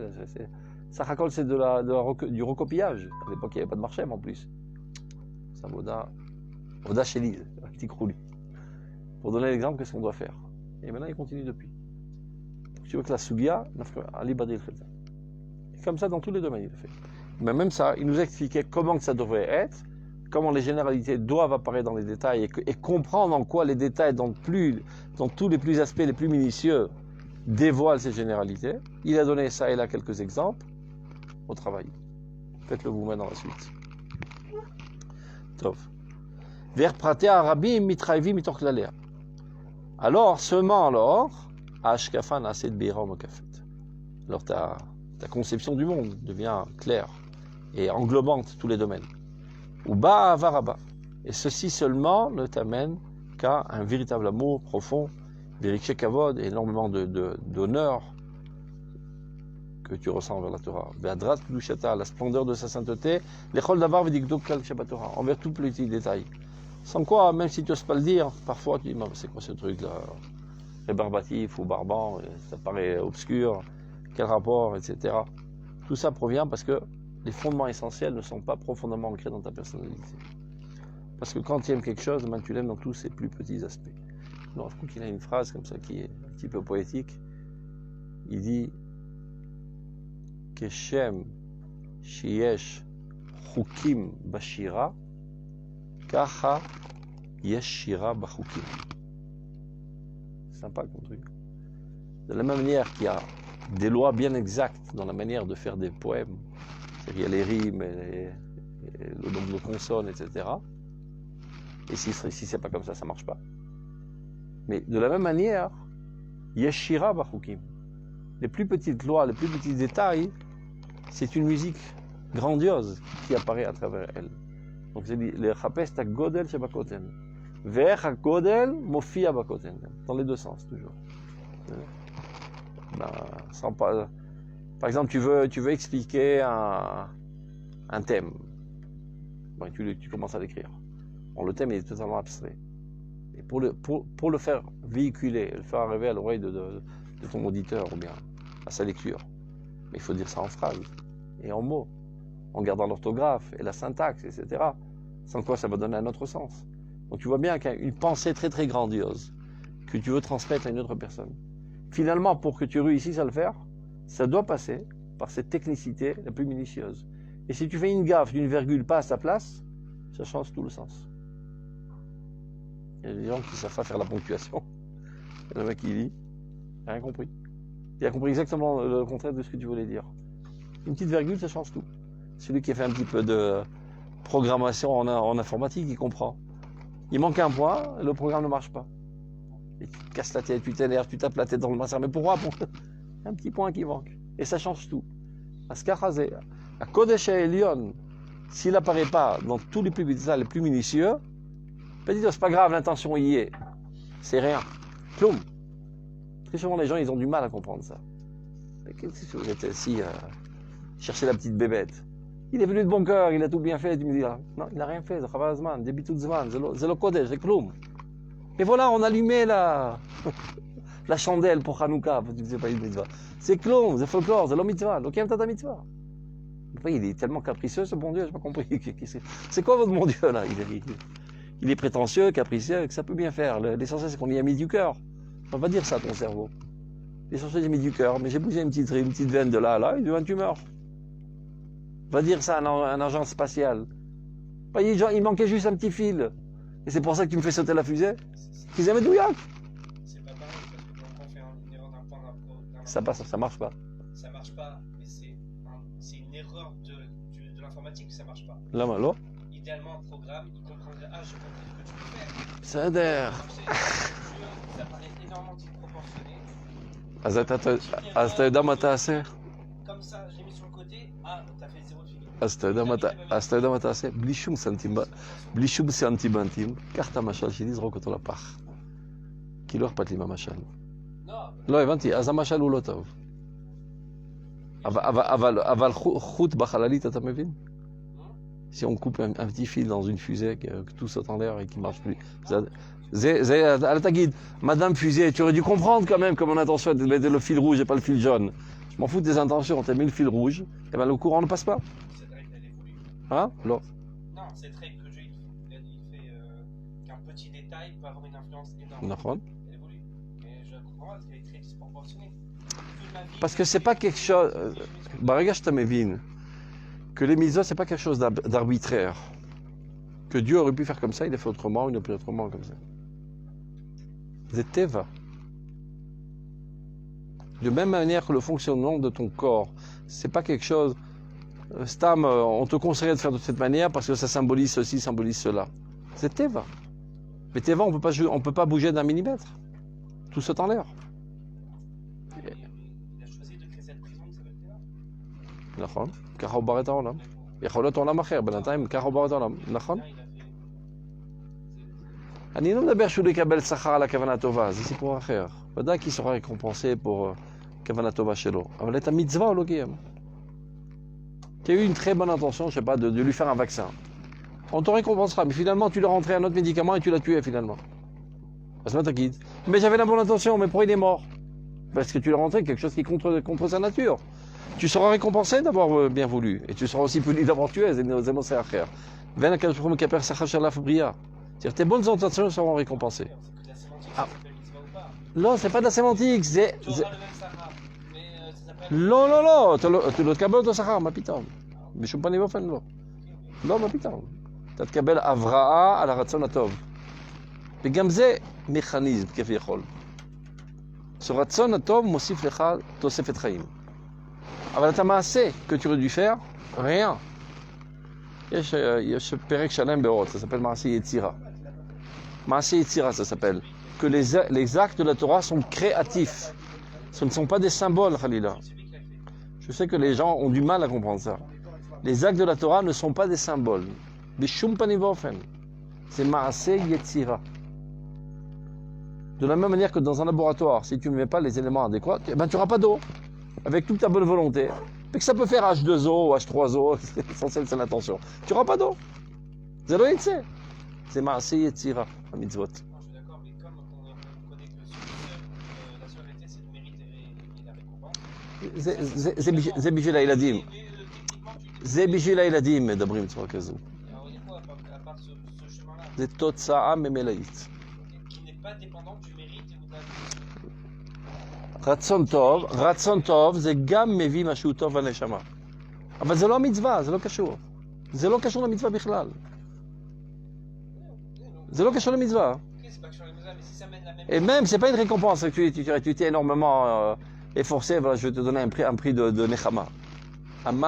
A: Ça racole, c'est du recopillage. À l'époque, il n'y avait pas de marché en plus. C'est un Oda Sheli, un petit crouli. Pour donner l'exemple, qu'est-ce qu'on doit faire. Et maintenant, il continue depuis. Donc, tu veux que la Sugia, Ali Badil fait ça. Et comme ça, dans tous les domaines, il le fait. Mais même ça, il nous expliquait comment que ça devrait être, comment les généralités doivent apparaître dans les détails et comprendre en quoi les détails, dans tous les plus aspects les plus minutieux, dévoilent ces généralités. Il a donné ça et là quelques exemples au travail. Faites-le vous-même dans la suite. Tov. Vers praté arabim mitraïvi mitorklalea. Alors, seulement alors, ashkafan aset beiram kafet. Alors ta conception du monde devient claire et englobante tous les domaines. Ou ba varaba. Et ceci seulement ne t'amène qu'à un véritable amour profond, vérifié kavod, énormément d'honneur que tu ressens envers la Torah. Ve'adrat kedushata, la splendeur de sa sainteté, l'echol davar v'dikduk kal shabbat Torah, envers tout petit détail. Sans quoi, même si tu n'oses pas le dire, parfois tu dis, c'est quoi ce truc-là, rébarbatif ou barbant, ça paraît obscur, quel rapport, etc. Tout ça provient parce que les fondements essentiels ne sont pas profondément ancrés dans ta personnalité. Parce que quand tu aimes quelque chose, tu l'aimes dans tous ses plus petits aspects. Alors, je trouve qu'il a une phrase comme ça qui est un petit peu poétique. Il dit Keshem Sheyesh Chukim Bashira Kacha Yesh Shira Bachukim. C'est sympa comme truc. De la même manière qu'il y a des lois bien exactes dans la manière de faire des poèmes, il y a les rimes, et le nombre de consonnes, etc. Et si c'est pas comme ça, ça marche pas. Mais de la même manière, Yeshira Bachukim. Les plus petites lois, les plus petits détails, c'est une musique grandiose qui apparaît à travers elle. Donc c'est dit, le Chapes ta Godel Shebakoten. Ve'ech ha-Godel Mofia Bakoten. Dans les deux sens, toujours. Par exemple, tu veux expliquer un thème. Bon, tu commences à l'écrire. Bon, le thème est totalement abstrait. Et pour le faire véhiculer, le faire arriver à l'oreille de ton auditeur ou bien à sa lecture, mais il faut dire ça en phrases et en mots, en gardant l'orthographe et la syntaxe, etc. Sans quoi ça va donner un autre sens. Donc tu vois bien qu'il y a une pensée très très grandiose que tu veux transmettre à une autre personne. Finalement, pour que tu réussisses à le faire, ça doit passer par cette technicité la plus minutieuse. Et si tu fais une gaffe d'une virgule pas à sa place, ça change tout le sens. Il y a des gens qui ne savent pas faire la ponctuation. Il y a le mec qui lit, il n'a rien compris. Il a compris exactement le contraire de ce que tu voulais dire. Une petite virgule, ça change tout. Celui qui a fait un petit peu de programmation en informatique, il comprend. Il manque un point, le programme ne marche pas. Et tu te casses la tête, tu t'énerves, tu tapes la tête dans le massacre. Mais pourquoi? Un petit point qui manque. Et ça change tout. Askachazé, à Kodesh Elion, s'il n'apparaît pas dans tous les plus petits détails, les plus minutieux, c'est pas grave, l'intention y est. C'est rien. Ploum. Très souvent, les gens, ils ont du mal à comprendre ça. Qu'est-ce que vous êtes assis à chercher la petite bébête? Il est venu de bon cœur, il a tout bien fait. Tu me dis, non, il n'a rien fait. Début tout zman, c'est le Kodesh, c'est Kloum. Et voilà, on allumait la chandelle pour Hanouka. Tu ne sais pas une mitzvah. C'est Kloum, c'est folklore, c'est le mitzvah. L'okem tata mitzvah. Il est tellement capricieux, ce bon Dieu, je n'ai pas compris. C'est quoi votre bon Dieu, là? Il est prétentieux, capricieux, que ça peut bien faire. L'essentiel, c'est qu'on y a mis du cœur. On va dire ça à ton cerveau. L'essentiel, j'ai mis du cœur, mais j'ai bougé une petite veine de là à là, il devient une tumeur. Va dire ça à un agent spatial. Il manquait juste un petit fil. Et c'est pour ça que tu me fais sauter la fusée? Qu'ils aimaient douillac.
C: C'est pas pareil, parce que quand on fait une erreur d'un point
A: ça marche pas.
C: Ça marche pas, mais c'est une erreur de l'informatique, ça marche pas.
A: Là,
C: Il
E: idéalement un programme, il comprendrait, ah, je comprends ce que tu peux faire.
A: בסדר.
E: Ça paraît énormément disproportionné.
A: אז אתה יודע מה תעשה?
E: Comme ça, j'ai mis sur le côté, ah, t'as fait 0 figure.
A: אז אתה יודע מה תעשה? בלי שום סנטימנטים, קח את המשל שלי, זרוק אותו לפח. כי לא אכפת לי מהמשל. לא, הבנתי, אז המשל הוא לא טוב. אבל חוט בחללית, אתה מבין? Si on coupe un petit fil dans une fusée, que tout saute en l'air et qui ne marche plus. Elle t'a guide, Madame Fusée, tu aurais dû comprendre quand même que mon intention est de mettre le fil rouge et pas le fil jaune. Je m'en fous des intentions, t'as mis le fil rouge, et ben le courant ne passe pas.
E: Cette règle, elle évolue.
A: Hein? Non.
E: Non, cette règle que Dieu il fait qu'un petit détail peut avoir une influence énorme.
A: נכון.
E: Elle évolue. Mais je comprends pas, elle est très disproportionnée.
A: Parce que c'est pas quelque chose. ברגע שאתה מבין que les mitzvot, c'est pas quelque chose d'arbitraire. Que Dieu aurait pu faire comme ça, il a fait autrement, il a fait autrement comme ça. C'est teva. De même manière que le fonctionnement de ton corps, c'est pas quelque chose. Stam, on te conseillerait de faire de cette manière parce que ça symbolise ceci, symbolise cela. C'est teva. Mais teva, on peut pas bouger d'un millimètre. Tout saute en l'air.
E: Il a choisi de créer cette prison qui s'appelle Teva.
A: נכון, ככה הוא ברא את העולם. יכול להיות עולם אחר, בינתיים ככה הוא ברא את העולם, נכון? אני לא מדבר שהוא יקבל שכר על הכוונה הטובה, זה סיפור אחר. ודאי כי sera récompensé pour הכוונה הטובה שלו. אבל את המצווה הוא לא קיים. Tu as eu une très bonne intention, je sais pas, de lui faire un vaccin. On te récompensera, mais finalement tu lui as rentré un autre médicament et tu l'as tué finalement. Parce que t'inquiète. Mais j'avais la bonne intention, mais pourquoi il est mort? Parce que tu lui as rentré quelque chose qui est contre sa nature. Tu seras récompensé d'avoir bien voulu, et tu seras aussi puni d'avoir tué, c'est non c'est après. C'est-à-dire tes bonnes intentions seront récompensées.
E: La sémantique, ça s'appelle mitzvah ou pas?
A: Non, c'est pas de la sémantique, c'est...
E: Tu auras le même sahara, mais ça s'appelle...
A: לא, אתה לא תקבל אותו שכר, מה פתאום? בשום פנים ואופן לא. לא, מה פתאום? אתה תקבל הבראה על הרצון הטוב. וגם זה מכניזם כביכול. הרצון הטוב מוסיף לך תוספת חיים. אבל את המעשה que tu aurais dû faire, rien. יש פרק שלם באורות, ça s'appelle מעשה יצירה. מעשה יצירה, ça s'appelle. Que les actes de la Torah sont créatifs. Ce ne sont pas des symboles, Khalila. Je sais que les gens ont du mal à comprendre ça. Les actes de la Torah ne sont pas des symboles. Bishum panim v'ofen. C'est Maaseh Yetzira. De la même manière que dans un laboratoire, si tu ne mets pas les éléments adéquats, ben, tu n'auras pas d'eau. Avec toute ta bonne volonté. Mais que ça peut faire H2O ou H3O, c'est c'est l'intention. Tu n'auras pas d'eau. Zéro Yetzé. C'est Maaseh Yetzira, la mitzvot. זה בשביל הילדים. זה בשביל הילדים מדברים בצורה כזו. זה תוצאה ממלאית. רצון טוב זה גם מביא משהו טוב לנשמה. אבל זה לא המצווה, זה לא קשור. זה לא קשור למצווה בכלל. זה לא קשור למצווה. Et même, c'est pas une récompense. Tu t'es énormément... et forcé, voilà, je vais te donner un prix de Nechama. C'est-à-dire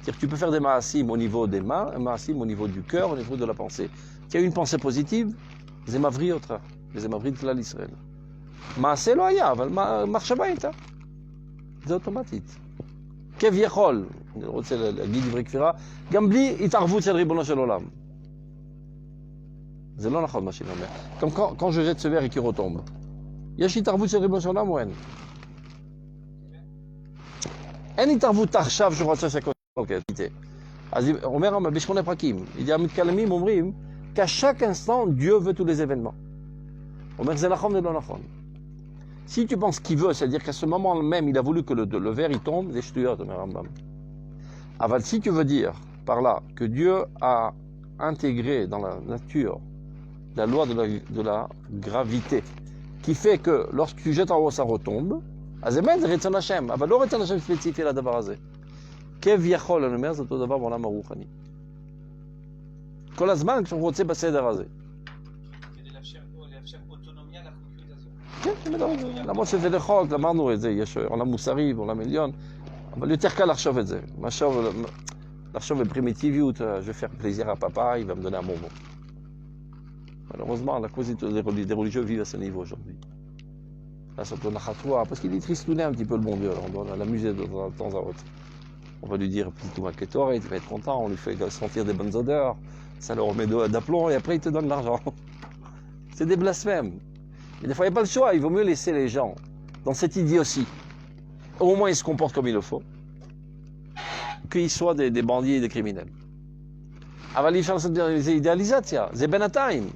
A: que tu peux faire des maasim au niveau des mains, un maasim au niveau du cœur, au niveau de la pensée. Tu as une pensée positive, c'est mavri autre, c'est mavri de l'Israël. Maasé lo haya, אבל מחשבה הייתה. זה אוטומטית. כביכול, אני רוצה להגיד דברי כפירה, גם בלי התערבות של ריבונו של עולם. זה לא נכון מה שאני אומר. Comme quand je jette ce verre et qu'il retombe. יש התערבות של ריבונו של עולם או אין? אין התערבות עכשיו שהוא רצה שהכל תהיה. אז אומר בשמונה פרקים, המתקלמים אומרים qu'à chaque instant, Dieu veut tous les événements. אומר זה נכון ולא נכון. Si tu penses qu'il veut, c'est-à-dire qu'à ce moment même, il a voulu que le verre il tombe, c'est שטויות, אומר רמב"ם. אבל si tu veux dire par là que Dieu a intégré dans la nature la loi de la gravité, qui fait que lorsque tu jettes en haut, ça retombe, אז אמת זה רצון השם, אבל לא רצון השם ספציפי לדבר הזה. כביכול, אני אומר, זה אותו דבר בעולם הרוחני. כל הזמן כשאנחנו רוצים בסדר הזה.
E: כדי לאפשר אוטונומיה לחוקיות הזאת.
A: כן, למרות שזה לחוק, אמרנו את זה, יש עולם מוסרי ועולם עליון, אבל יותר קל לחשוב את זה. לחשוב בפרימיטיביות, je vais faire plaisir à papa, il va me donner un bonbon. Malheureusement, la cause des religieux vivent à ce niveau aujourd'hui. Là, c'est un peu nachatoire, parce qu'il est tristouné un petit peu le bon Dieu, alors on doit l'amuser de temps à autre. On va lui dire, petit maquetor, il va être content, on lui fait sentir des bonnes odeurs, ça le remet d'aplomb, et après il te donne l'argent. C'est des blasphèmes. Et des fois, il n'y a pas le choix, il vaut mieux laisser les gens dans cette idiotie. Au moins, ils se comportent comme il le faut. Qu'ils soient des bandits et des criminels. אבל אי אפשר לעשות אידיאליזציה, זה בינתיים.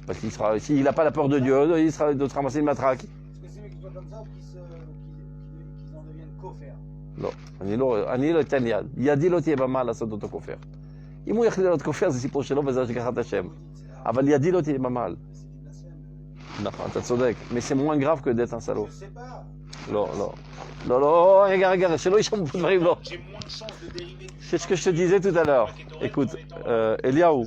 A: Parce qu'il sera, s'il n'a pas la peur de Dieu, il sera de se ramasser une matraque.
B: Est-ce que c'est mieux qu'ils soient comme ça ou qu'ils en deviennent coffers?
A: לא, אני לא אתן יד. ידי לא תהיה במה לעשות אותו כופר. אם הוא יחליט להיות כופר זה סיפור שלו וזה שככה את השם. אבל ידי לא תהיה במה. נכון, אתה צודק. Mais c'est moins grave que d'être un salaud.
B: Je sais pas.
A: לא, לא. לא, לא, רגע, שלא יישמעו פה דברים, לא.
E: J'ai moins de chances de dériver du
A: C'est ce que je te disais tout à l'heure. Écoute, Eliaou.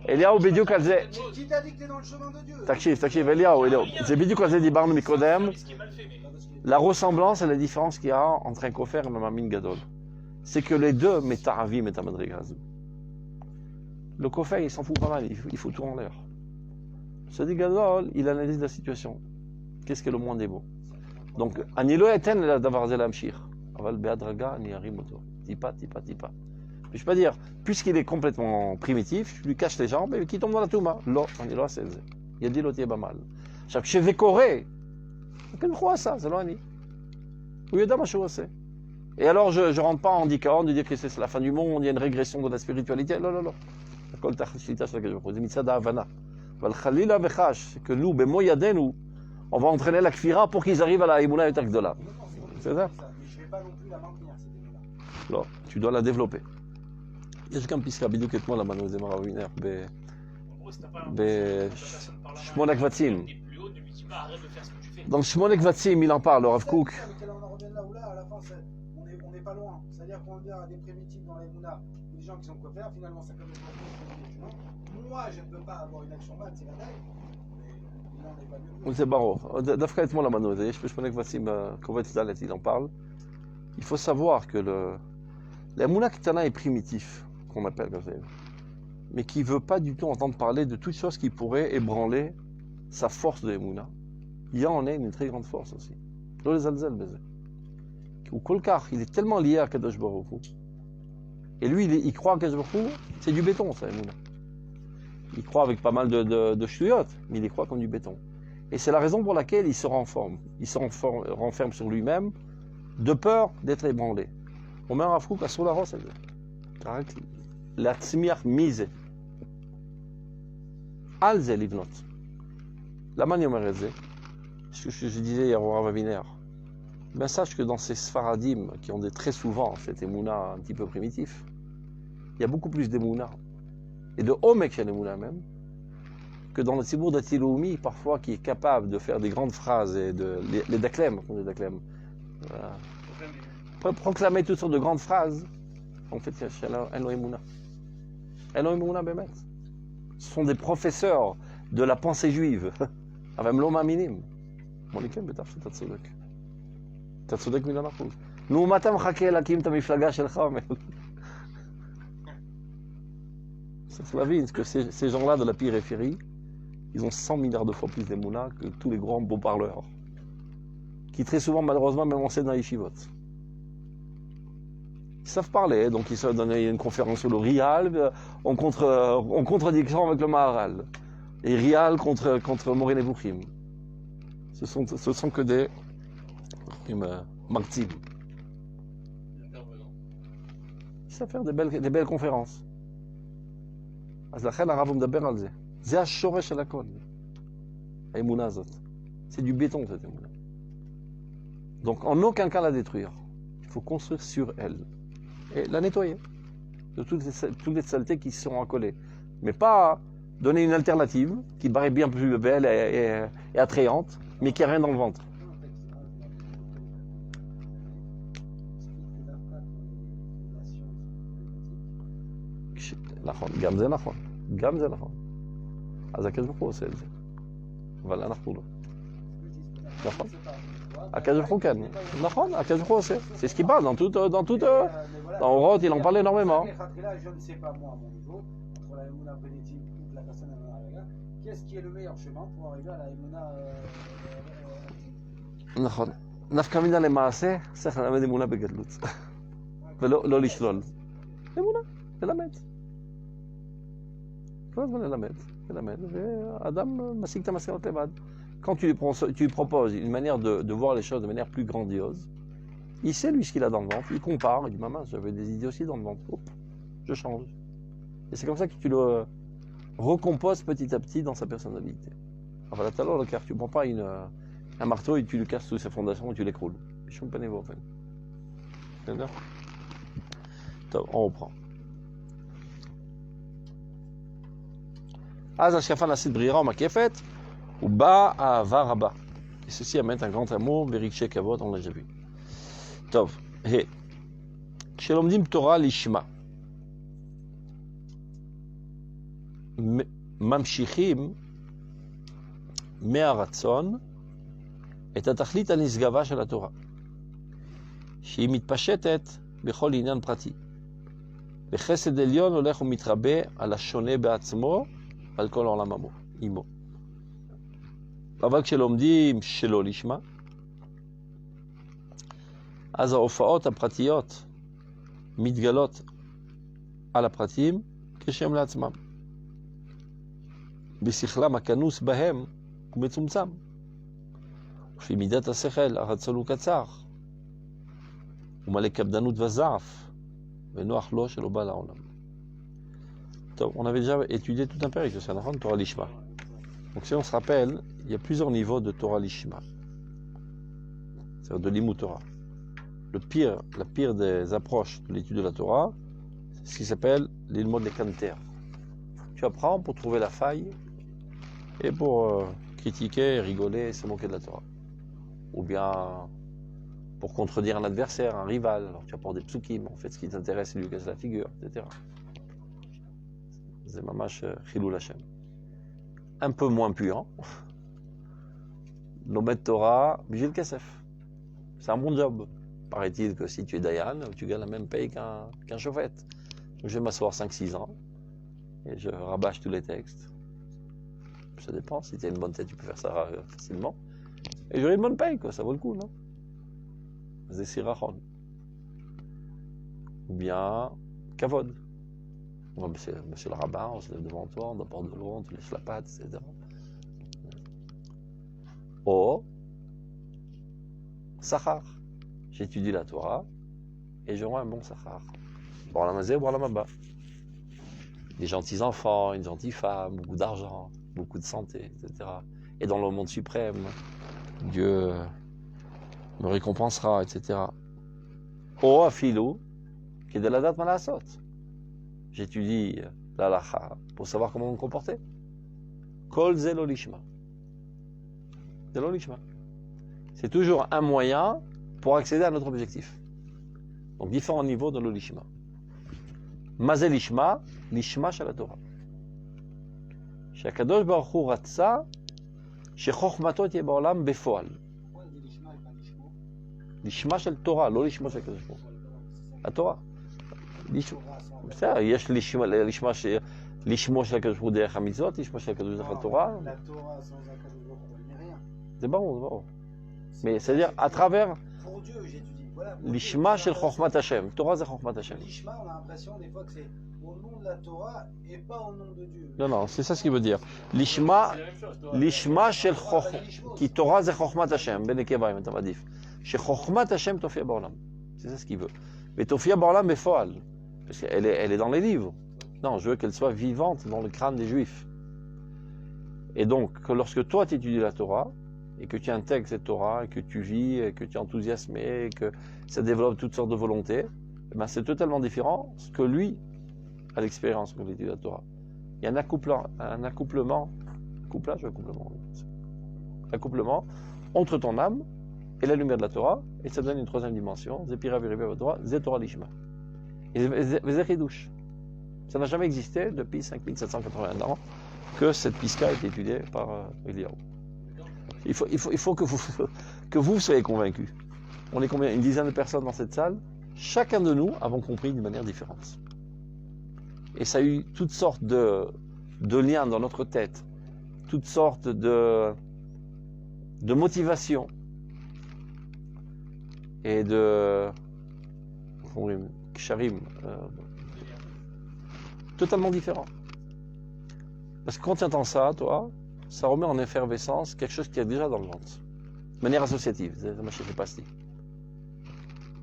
A: אליהו בדיוק על זה,
B: Qui t'a dit que t'es dans le chemin de Dieu?
A: תקשיב, אליהו, זה בדיוק על זה דיברנו מקודם, la ressemblance et la différence qu'il y a entre un כופר et un מאמין גדול. C'est que les deux מתעבים את המדרגה הזו. Le כופר, il s'en fout pas mal, il fout tout en l'air. צדיק גדול, il analyse la situation. Qu'est-ce que le moins des mots? Donc, אני לא אתן לדבר הזה להמשיך, אבל בהדרגה אני ארים אותו. טיפה. Je ne peux pas dire, puisqu'il est complètement primitif, je lui cache les jambes et qu'il tombe dans la touma. לא, אני לא אעשה את זה. ידי לא תהיה במעל. עכשיו, כשזה קורה, כן, הוא עשה, זה לא אני. הוא יודע מה שהוא עושה. Et alors, je ne rentre pas en disant de dire que c'est la fin du monde, il y a une régression de la spiritualité. לא. הכל תחת שליטה של הקדוש ברוך הוא. זה מצד ההבנה. אבל חלילה וחש, que nous, במו ידינו, on va entraîner la kfira pour qu'ils arrivent à la émouna יותר גדולה. C'est ça?
B: Mais je vais pas non plus la maintenir, cette émouna.
A: לא, tu dois la développer. יש גם פסקה, בדיוק אתמול למדנו את זה מרב וינר, בשמונה קבצים. Dans שמונה קבצים, il en parle, le Rav Kook.
B: On en revient là ou là, à la fin, on n'est pas loin. C'est-à-dire qu'on vient à des primitifs dans les Mouna, des gens qui sont coffers, finalement, ça commence à moi, je ne peux pas avoir une action mal, c'est la taille, mais il n'en est pas mieux.
A: זה ברור. דווקא אתמול למדנו את זה, יש בשמונה קבצים, קובץ ד', il en parle. Il faut savoir que l'Emouna Ketana est primitif, qu'on appelle comme ça, mais qui ne veut pas du tout entendre parler de toute chose qui pourrait ébranler sa force de l'Emouna. Il y en a une très grande force aussi. לא לזלזל בזה. הוא כל כך, il est tellement lié à Kadosh Baruch Hu. Et lui, il croit à Kadosh Baruch Hu, c'est du béton, ça, l'Emouna. Il croit avec pas mal de ch'tuyot, mais il y croit comme du béton. Et c'est la raison pour laquelle il se renferme. Il se renferme sur lui-même, de peur d'être ébranlé. אומר הרב קוק, אסור להרוס את זה. רק להצמיח מזה. על זה לבנות. למה אני אומר את זה? Ce que je disais hier au Rav Aviner. Ben sache que dans ces Sfaradim, qui ont très souvent cet émouna un petit peu primitif, il y a beaucoup plus d'émouna, et de homek chez l'émouna même, que dans le Tzibour d'Atiloumi, parfois, qui est capable de faire des grandes phrases, et les daklem, proclamer toutes sortes de grandes phrases. En fait, אין לו אמונה. אין לו אמונה באמת. Ce sont des professeurs de la pensée juive. אבל הם לא מאמינים. אמרו לי, כן, בטח שאתה צודק. אתה צודק מיליון אחוז. נו, מה אתה מחכה להקים את המפלגה שלך? C'est Slavine, que ces gens-là de la périphérie, ils ont 100 milliards de fois plus d'émouna que tous les grands beaux parleurs. Qui très souvent, malheureusement, même enseignent dans les yeshivot. Ils savent parler, donc ils se donnent une conférence sur le Rial, en contradiction avec le Maharal. Et Rial contre Moré Nebuchim. Ce sont que des martyrs. Ils savent faire des belles conférences. אז לכן הרב מדבר על זה. זה השורש של הכל. האמונה הזאת. C'est du béton cette émouna. Donc en aucun cas la détruire. Il faut construire sur elle. Et la nettoyer de toutes les saletés qui sont accolées. Mais pas donner une alternative qui paraît bien plus belle et attrayante, mais qui n'a rien dans le ventre. נכון, גם זה נכון. גם זה נכון. אז הקדוש ברוך הוא עושה את זה. אבל אנחנו לא. נכון? Akadosh Baruch Hu Ken. Nachon, Akadosh Baruch Hu, c'est ce qui parle dans tout, dans Oroth, il en parle énormément.
B: Je ne sais pas, moi, à mon niveau, entre la Emouna Bénétique ou la personne Emouna, qu'est-ce qui est le meilleur chemin pour arriver à la Emouna
A: נכון. נפקא מינה למעשה, צריך ללמד אמונה בגדלות. ולא לשלול. אמונה, ללמד. כל הזמן ללמד. ואדם משיג את המסקנות לבד. Quand tu lui proposes une manière de voir les choses de manière plus grandiose, il sait lui ce qu'il a dans le ventre, il compare, il dit maman, j'avais des idées aussi dans le ventre. Hop, je change. Et c'est comme ça que tu le recomposes petit à petit dans sa personnalité. Enfin là, tout à l'heure, car tu ne prends pas un marteau et tu lui casses toutes ses fondations et tu l'écroules. Je ne sais pas. On reprend. אז השקפה נעשית ברירה ומקפת, ובא אהבה רבה. Et ceci amène un grand amour, ורגשי כבוד, on l'a déjà vu. טוב, כשלומדים תורה לשמה, ממשיכים מהרצון את התכלית הנשגבה של התורה, שהיא מתפשטת בכל עניין פרטי. וחסד עליון הולך ומתרבה על השונה בעצמו ועל כל העולם עמו. אבל כשלומדים שלא לשמה, אז ההופעות הפרטיות מתגלות על הפרטים כשם לעצמם. בשכלם הכנוס בהם הוא מצומצם. לפי מידת השכל הרצון הוא קצר. הוא מלא קפדנות וזעף, ונוח לו שלא בא לעולם. טוב, on avait déjà étudié tout un périple, c'est un Torah Lishma. Donc si on se rappelle, il y a plusieurs niveaux de Torah Lishma. C'est-à-dire de l'Imut Torah. La pire des approches de l'étude de la Torah, c'est ce qui s'appelle l'ilmod lekanter. Tu apprends pour trouver la faille et pour critiquer, rigoler et se moquer de la Torah. Ou bien pour contredire un adversaire, un rival. Alors tu apportes des psukim, en fait ce qui t'intéresse, c'est lui casser la figure, etc. C'est mamash chilul Hashem. Un peu moins puant, Lomed Torah, Bijil Kesef. C'est un bon job. Paraît-il que si tu es Dayan, tu gagnes la même paye qu'un chauffette. Donc je vais m'asseoir 5-6 ans et je rabâche tous les textes. Ça dépend, si tu as une bonne tête, tu peux faire ça facilement. Et j'aurai une bonne paye, quoi, ça vaut le coup, non? C'est Sirachon. Ou bien Kavod. Monsieur le rabbin, on se lève devant toi, on apporte de l'eau, on te lèche la patte, etc. Ou Sachar. J'étudie la Torah et j'aurai un bon Sachar. Bon la mazé, bon la maba. Des gentils enfants, une gentille femme, beaucoup d'argent, beaucoup de santé, etc. Et dans le monde suprême, Dieu me récompensera, etc. Ou afilou, qui est de la date malasot. J'étudie l'alacha pour savoir comment me comporter. Kol zelo lishma. Zelo lishma. C'est toujours un moyen pour accéder à notre objectif. Donc différents niveaux de l'olishma. Mazel lishma, lishma shel Torah. שהקדוש ברוך הוא רצה שחוכמתו תהיה בעולם בפועל. לשמה של תורה, לא לשמו של הקדוש ברוך הוא. התורה. בסדר, יש לשמו של הקדוש ברוך הוא דרך המצוות, לשמו של הקדוש ברוך הוא התורה. זה ברור. Mais c'est-à-dire à travers l'ishma shel chokhmat Hashem. Torah c'est chokhmat Hashem.
B: L'ishma, on a l'impression des fois que c'est au nom de la Torah et pas au nom de Dieu.
A: Non, c'est ça ce qu'il veut dire. L'ishma shel chokhmat, qui Torah c'est chokhmat Hashem. Ben ekeva im tavadif. Shel chokhmat Hashem tofia ba'olam. C'est ça ce qu'il veut. Mais tofia ba'olam befoal, parce qu'elle est dans les livres. Non, je veux qu'elle soit vivante dans le crâne des Juifs. Et donc, lorsque toi tu étudies la Torah, et que tu intègres cette Torah, et que tu vis, et que tu es enthousiasmé, et que ça développe toutes sortes de volontés, ben c'est totalement différent ce que lui a l'expérience quand il étudie la Torah. Il y a un accouplement entre ton âme et la lumière de la Torah, et ça donne une troisième dimension, Zepira Viribe Torah, Zetorah Lishma. Et Zechidouche. Ça n'a jamais existé depuis 5781 ans que cette piska a été étudiée par Eliyahu. Il faut que vous soyez convaincus. On est combien? Une dizaine de personnes dans cette salle. Chacun de nous avons compris d'une manière différente. Et ça a eu toutes sortes de liens dans notre tête, toutes sortes de motivations et de ksharim totalement différents. Parce que quand tu entends ça, toi, ça remet en effervescence quelque chose qui est déjà dans le ventre. De manière associative, c'est ma chef pasti.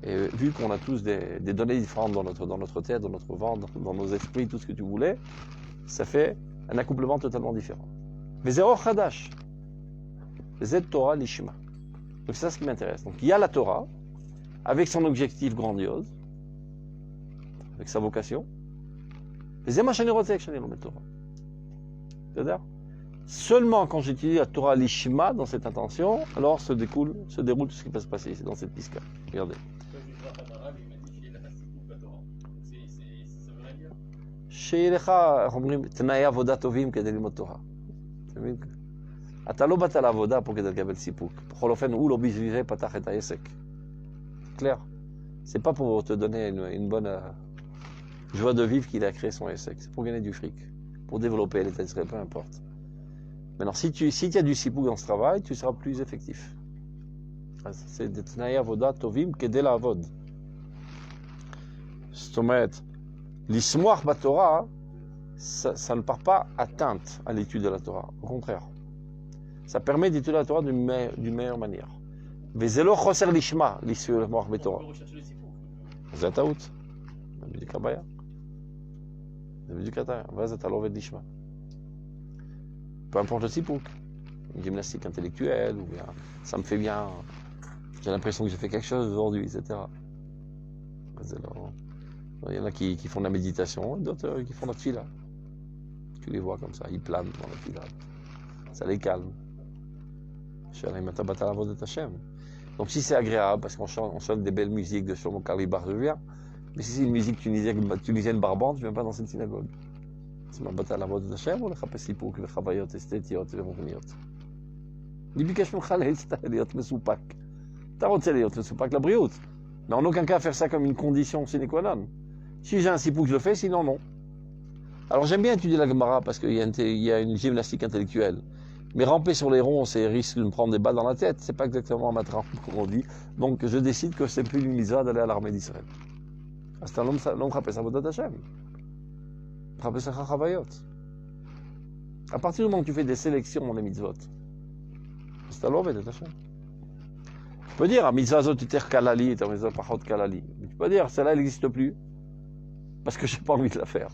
A: Et vu qu'on a tous des données différentes dans notre tête, dans notre ventre, dans nos esprits, tout ce que tu voulais, ça fait un accouplement totalement différent. Mais zéro chadash. Z Torah Lishma. Donc c'est ça ce qui m'intéresse. Donc il y a la Torah, avec son objectif grandiose, avec sa vocation. C'est-à-dire, seulement quand j'étudie la Torah Lishma dans cette intention, alors se déroule tout ce qui va se passer ici, dans cette pisca. Regardez. שיהיה לך, איך אומרים, תנאי עבודה טובים כדי ללמוד תורה. אתה מבין? אתה לא באת לעבודה פה כדי לקבל סיפוק. בכל אופן, הוא לא בשביל זה פתח את העסק. Clair. C'est pas pour te donner une bonne joie de vivre qu'il a créé son ESSEC. C'est pour gagner du fric, pour développer l'état d'esprit, peu importe. Maintenant, si tu as du sipouk dans ce travail, tu seras plus effectif. C'est des tnaïa voda tovim kedel avod. זאת אומרת, l'ismoach Torah, ça ne part pas atteinte à l'étude de la Torah. Au contraire. Ça permet d'étudier la Torah d'une meilleure manière. וזה לא חוסר לשמה, l'ismoach בתורה. זה הטעות. זה בדיוק הבעיה. זה בדיוק הבעיה. ואז אתה לא עובד לשמה. Peu importe le sipouk. Une gymnastique intellectuelle, ou bien ça me fait bien, j'ai l'impression que j'ai fait quelque chose aujourd'hui, etc. Il y en a qui font de la méditation, d'autres qui font de la tfila. Tu les vois comme ça, ils planent dans la tfila. Ça les calme. Donc si c'est agréable, parce qu'on chante des belles musiques de Shlomo Karlibar, je viens. Mais si c'est une musique tunisienne barbante, je ne viens pas dans cette synagogue. C'est ma bataille à la voix de Hashem ou le chapes sipouk, le chavayot, esthétiot, le mouvniot. אני ביקש ממך להיות מסופק. אתה רוצה להיות מסופק לבריאות. Mais en aucun cas faire ça comme une condition sine qua non. Si j'ai un sipouk, je le fais, sinon non. Alors j'aime bien étudier la Gemara parce qu'il y a une gymnastique intellectuelle. Mais ramper sur les ronds, c'est risque de me prendre des balles dans la tête. C'est pas exactement ma trempe, comme on dit. Donc je décide que c'est plus une mitzvah d'aller à l'armée d'Israël. C'est un homme rappelle sa vodat Hashem. Rappelle sa chavayot. À partir du moment où tu fais des sélections dans les mitzvot, c'est à l'objet de Hashem. Tu peux dire, mitzvah zot iter kalali, et mitzvah pachot kalali. Mais tu peux dire, celle-là, elle n'existe plus. Parce que j'ai pas envie de la faire.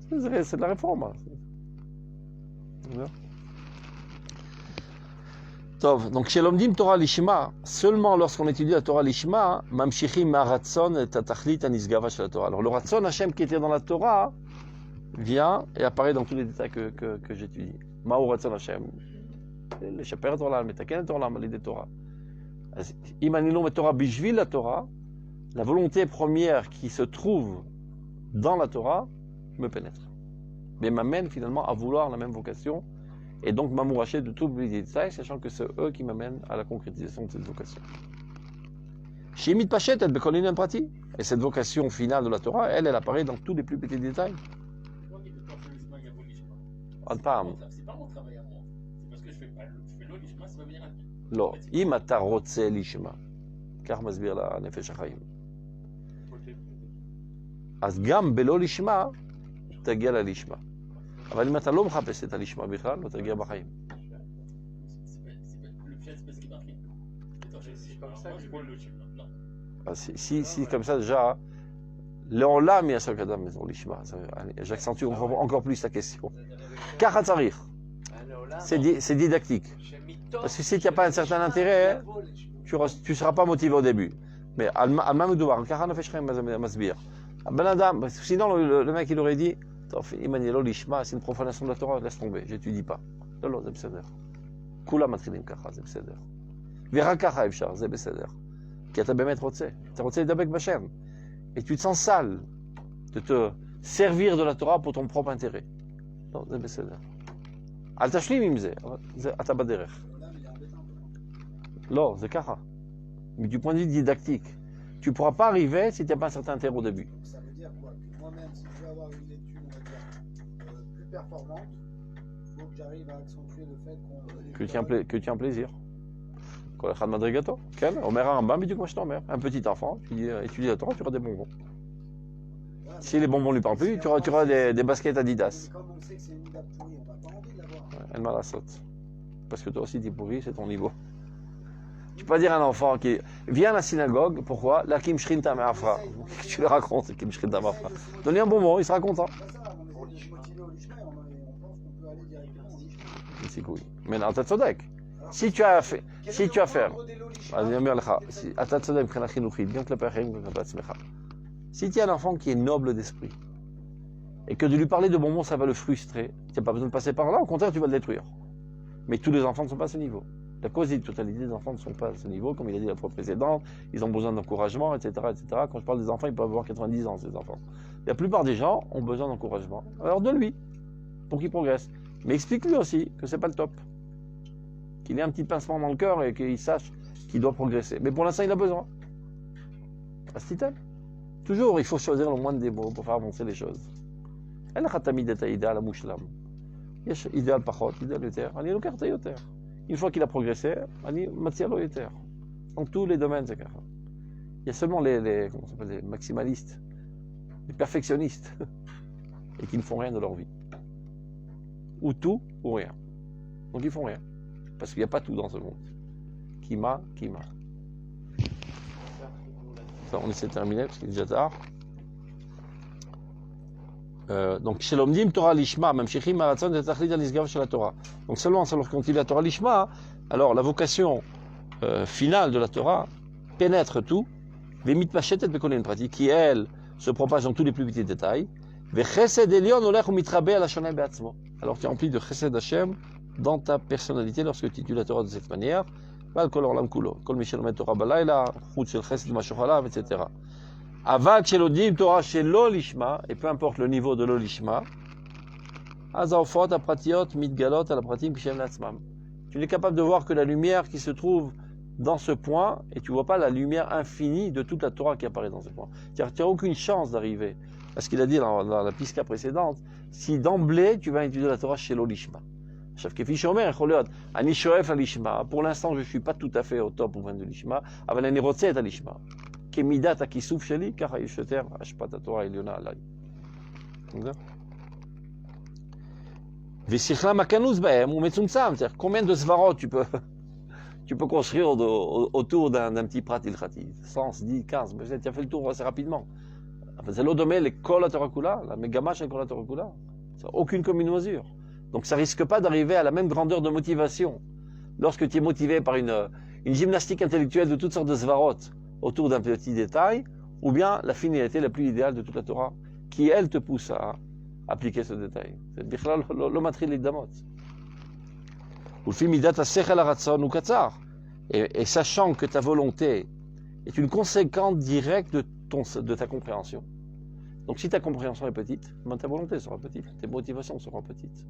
A: C'est de la réforme. Donc, chez l'omdim Torah Lishma, seulement lorsqu'on étudie la Torah Lishma, mamshichim ma'aratson et tatachlit anisgava chez la Torah. Alors, le ratson Hashem qui était dans la Torah vient et apparaît dans tous les détails que j'étudie. Ma'u ratson Hashem. Le chaper Torah, le metaken Torah, le malide Torah. Imanilom et Torah bishvil la Torah, la volonté première qui se trouve dans la Torah me pénètre. Mais m'amène finalement à vouloir la même vocation et donc m'amouracher de tous les détails, sachant que c'est eux qui m'amènent à la concrétisation de cette vocation. Shemit Pachet, elle bekolin prati. Et cette vocation finale de la Torah, elle apparaît dans tous les plus petits détails.
D: C'est pas mon travail à moi. C'est parce que je fais l'eau l'ishma, ça va venir à lui.
A: לא, אם אתה רוצה לשמה, כך מסביר לנפש החיים. אז גם בלא לשמה, תגיע ללשמה. אבל אם אתה לא מחפש את הלשמה בכלל, לא תגיע בחיים. Si comme ça déjà, לעולם יעסוק אדם מזור לשמה. J'accentue encore plus la question. ככה צריך. C'est didactique. Parce que si tu n'as pas un certain intérêt, tu ne seras pas motivé au début. Mais sinon le mec il aurait dit c'est une profanation de la Torah, laisse tomber, je n'étudie pas. Non, c'est בסדר. כולם מתחילים ככה, זה בסדר. ורק ככה אפשר, זה בסדר. כי אתה באמת רוצה. אתה רוצה לדבק בשם. Et tu te sens sale de te servir de la Torah pour ton propre intérêt. Non, זה בסדר. אל תשלים עם זה, אתה בדרך. Là, c'est kara. Mais du point de vue didactique, tu ne pourras pas arriver si tu n'as pas un certain terreau au début.
B: Ça veut dire quoi? Que moi-même, si je veux avoir une lecture, on va dire, plus performante, il faut que j'arrive à accentuer le fait qu'on...
A: Que tu aies un plaisir. Kol echad madrigato. Ken, Omer Rambam, mais du coup, je t'emmerde. Un petit enfant, tu dis, étudie la Torah, tu auras des bonbons.
B: Voilà,
A: Si les bonbons ne lui parlent plus, tu auras des baskets Adidas.
B: mais comme on sait que c'est une date pourrie, on n'a pas envie de l'avoir.
A: Elle m'a la saute. Parce que toi aussi, tu es pourri, c'est ton niveau. Tu peux pas dire à un enfant qui vient à la synagogue, pourquoi? La Kim Shrinta Me'afra. Tu le racontes, Kim Shrinta Me'afra. Donne-lui un bonbon, il sera content.
B: C'est pas ça, on essaie de se motiver au Lishma et on pense qu'on peut aller directement au Lishma.
A: C'est cool. Mais non, t'as tzodek. Si tu as fait, si tu as fait, si tu as un enfant qui est noble d'esprit et que de lui parler de bonbons, ça va le frustrer, tu n'as pas besoin de passer par là, au contraire, tu vas le détruire. Mais tous les enfants ne sont pas à ce niveau. La quasi-totalité des enfants ne sont pas à ce niveau, comme il a dit la fois précédente, ils ont besoin d'encouragement, etc., etc. Quand je parle des enfants, ils peuvent avoir 90 ans, ces enfants. La plupart des gens ont besoin d'encouragement. Alors donne-lui, pour qu'il progresse. Mais explique-lui aussi que c'est pas le top. Qu'il ait un petit pincement dans le cœur et qu'il sache qu'il doit progresser. Mais pour l'instant, il a besoin. Astitel. Toujours, il faut choisir le moins des mots pour faire avancer les choses. Elle a tamiד את האידאל המושלם. יש אידאל פחות, אידאל יותר. אני לוקח את היותר. Une fois qu'il a progressé, אני מציע לו יותר. Dans tous les domaines, c'est ככה. Il y a seulement comment ça s'appelle, les maximalistes, les perfectionnistes, et qui ne font rien de leur vie. Ou tout, ou rien. Donc ils font rien. Parce qu'il n'y a pas tout dans ce monde. Kima. Ça, on essaie de terminer parce qu'il est déjà tard. Donc, chez l'omdim Torah Lishma, même chez Marathon de Tachlit al-Isgav chez la Torah. Donc, seulement lorsqu'on dit la Torah Lishma, alors la vocation finale de la Torah pénètre tout, Vemit Pachet et Bekoné une pratique qui, elle, se propage dans tous les plus petits détails. Vechesed Elion Olech Umitrabe al Hashanah Be'atzmo. Alors, tu es rempli de Chesed Hashem dans ta personnalité lorsque tu étudies la Torah de cette manière. Val Kol Olam Kulo, Kol Mishel Met Torah Balayla, Chut Shel Chesed Mashochalav, etc. Avak Shel Odim Torah Shel Lo Lishma, et peu importe le niveau de Lo Lishma, Azaofot Apratiot Mitgalot Al Apratim Kishem Latzmam. Tu n'es capable de voir que la lumière qui se trouve dans ce point, et tu ne vois pas la lumière infinie de toute la Torah qui apparaît dans ce point. C'est-à-dire que tu n'as aucune chance d'arriver. Parce qu'il a dit dans la pisca précédente, si d'emblée tu vas étudier la Torah chez l'Olishma. Pour l'instant, je ne suis pas tout à fait au top au point de l'Ishma. אבל אני רוצה את הלשמה. כמידת הכיסוף שלי, ככה יש יותר השפעת התורה העליונה עליי. ושכלם הכנוס בהם הוא מצומצם. C'est-à-dire, combien de svarot tu peux construire autour d'un petit prat ilchati? 100, 10, 15, mais tu as fait le tour assez rapidement. C'est l'odomé, les kol Torah kula, la mégamash et kol Torah kula. Aucune commune mesure. Donc ça risque pas d'arriver à la même grandeur de motivation. Lorsque tu es motivé par une gymnastique intellectuelle de toutes sortes de svarot autour d'un petit détail, ou bien la finalité la plus idéale de toute la Torah, qui elle te pousse à appliquer ce détail. C'est bichlal lo matril lidamot. Et sachant que ta volonté est une conséquence directe de ta compréhension. Donc si ta compréhension est petite, ben ta volonté sera petite, tes motivations seront petites.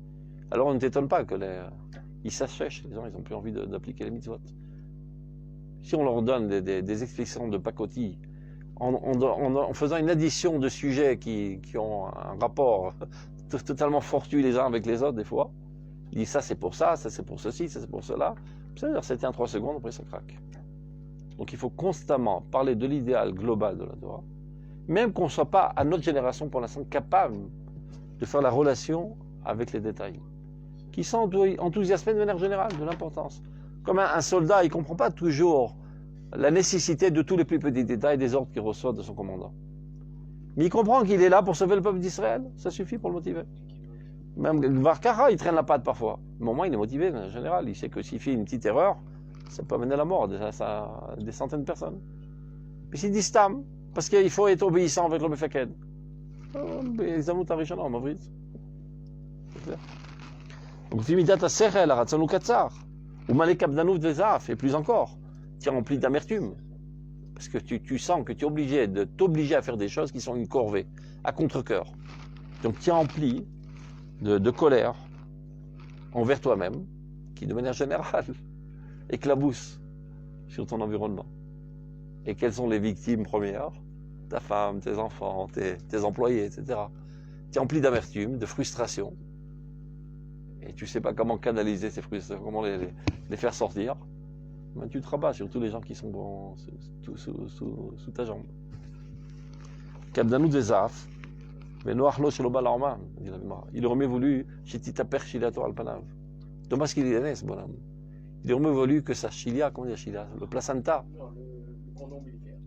A: Alors on ne t'étonne pas que ils s'assèchent, les gens ils n'ont plus envie d'appliquer les mitzvot. Si on leur donne des explications de pacotille, en faisant une addition de sujets qui ont un rapport totalement fortuit les uns avec les autres des fois, ils disent ça c'est pour ça c'est pour ceci, ça c'est pour cela, c'est-à-dire ça tient 3 secondes, après ça craque. Donc il faut constamment parler de l'idéal global de la Torah, même qu'on ne soit pas à notre génération pour l'instant capable de faire la relation avec les détails, qui sont enthousiasmés de manière générale de l'importance. Comme un soldat, il ne comprend pas toujours la nécessité de tous les plus petits détails des ordres qu'il reçoit de son commandant. Mais il comprend qu'il est là pour sauver le peuple d'Israël, ça suffit pour le motiver. Même Varkara, il traîne la patte parfois. Mais au moins, il est motivé en général. Il sait que s'il fait une petite erreur, ça peut amener à la mort des centaines de personnes. Mais s'il dit stam, parce qu'il faut être obéissant avec le Mefaked. Les amout arishana, on m'avrit. C'est clair. Donc, Timidat Asechel, Aratzanu Katsar, ou Malek Abdanouf Vezaf, et plus encore, tu es rempli d'amertume. Parce que tu sens que tu es obligé de t'obliger à faire des choses qui sont une corvée, à contre-cœur. Donc, tu es rempli de colère envers toi-même, qui de manière générale éclabousse sur ton environnement. Et quelles sont les victimes premières? Ta femme, tes enfants, tes employés, etc. Tu es empli d'amertume, de frustration. Et tu ne sais pas comment canaliser ces frustrations, comment les faire sortir. Ben, tu te rabats sur tous les gens qui sont sous ta jambe. Kabdanou des Af, mais Noachlo chez l'Obal Arman, il aurait mieux voulu, Chitita Perchilato Alpanav. Dommage qu'il est né, ce bonhomme. Il aurait mieux voulu que sa chilia, comment dire chilia, le placenta.
D: Non, le condom militaire.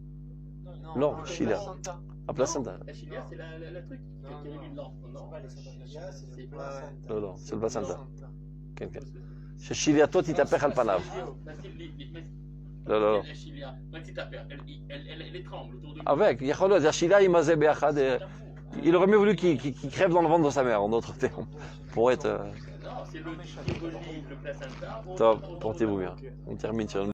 A: Non,
C: le
A: Chilia.
C: placenta.
A: La placenta.
D: La chilia, c'est la truc qui régule l'enfant. Non,
B: Chilia, c'est le
D: c'est
B: placenta.
A: Non, non, c'est le placenta.
C: Placenta.
A: Quelqu'un. Chez Chilia, toi, tu t'appelles Alpanav. Non, non, non.
D: La chilia, elle étrangle autour de lui.
A: Avec, Yacholo, la chilia, il m'a il aurait mieux voulu qu'il crève dans le ventre de sa mère, en d'autres termes. Pour être.
D: Non, c'est le qui relie le placenta.
A: Top, portez-vous bien. On termine sur une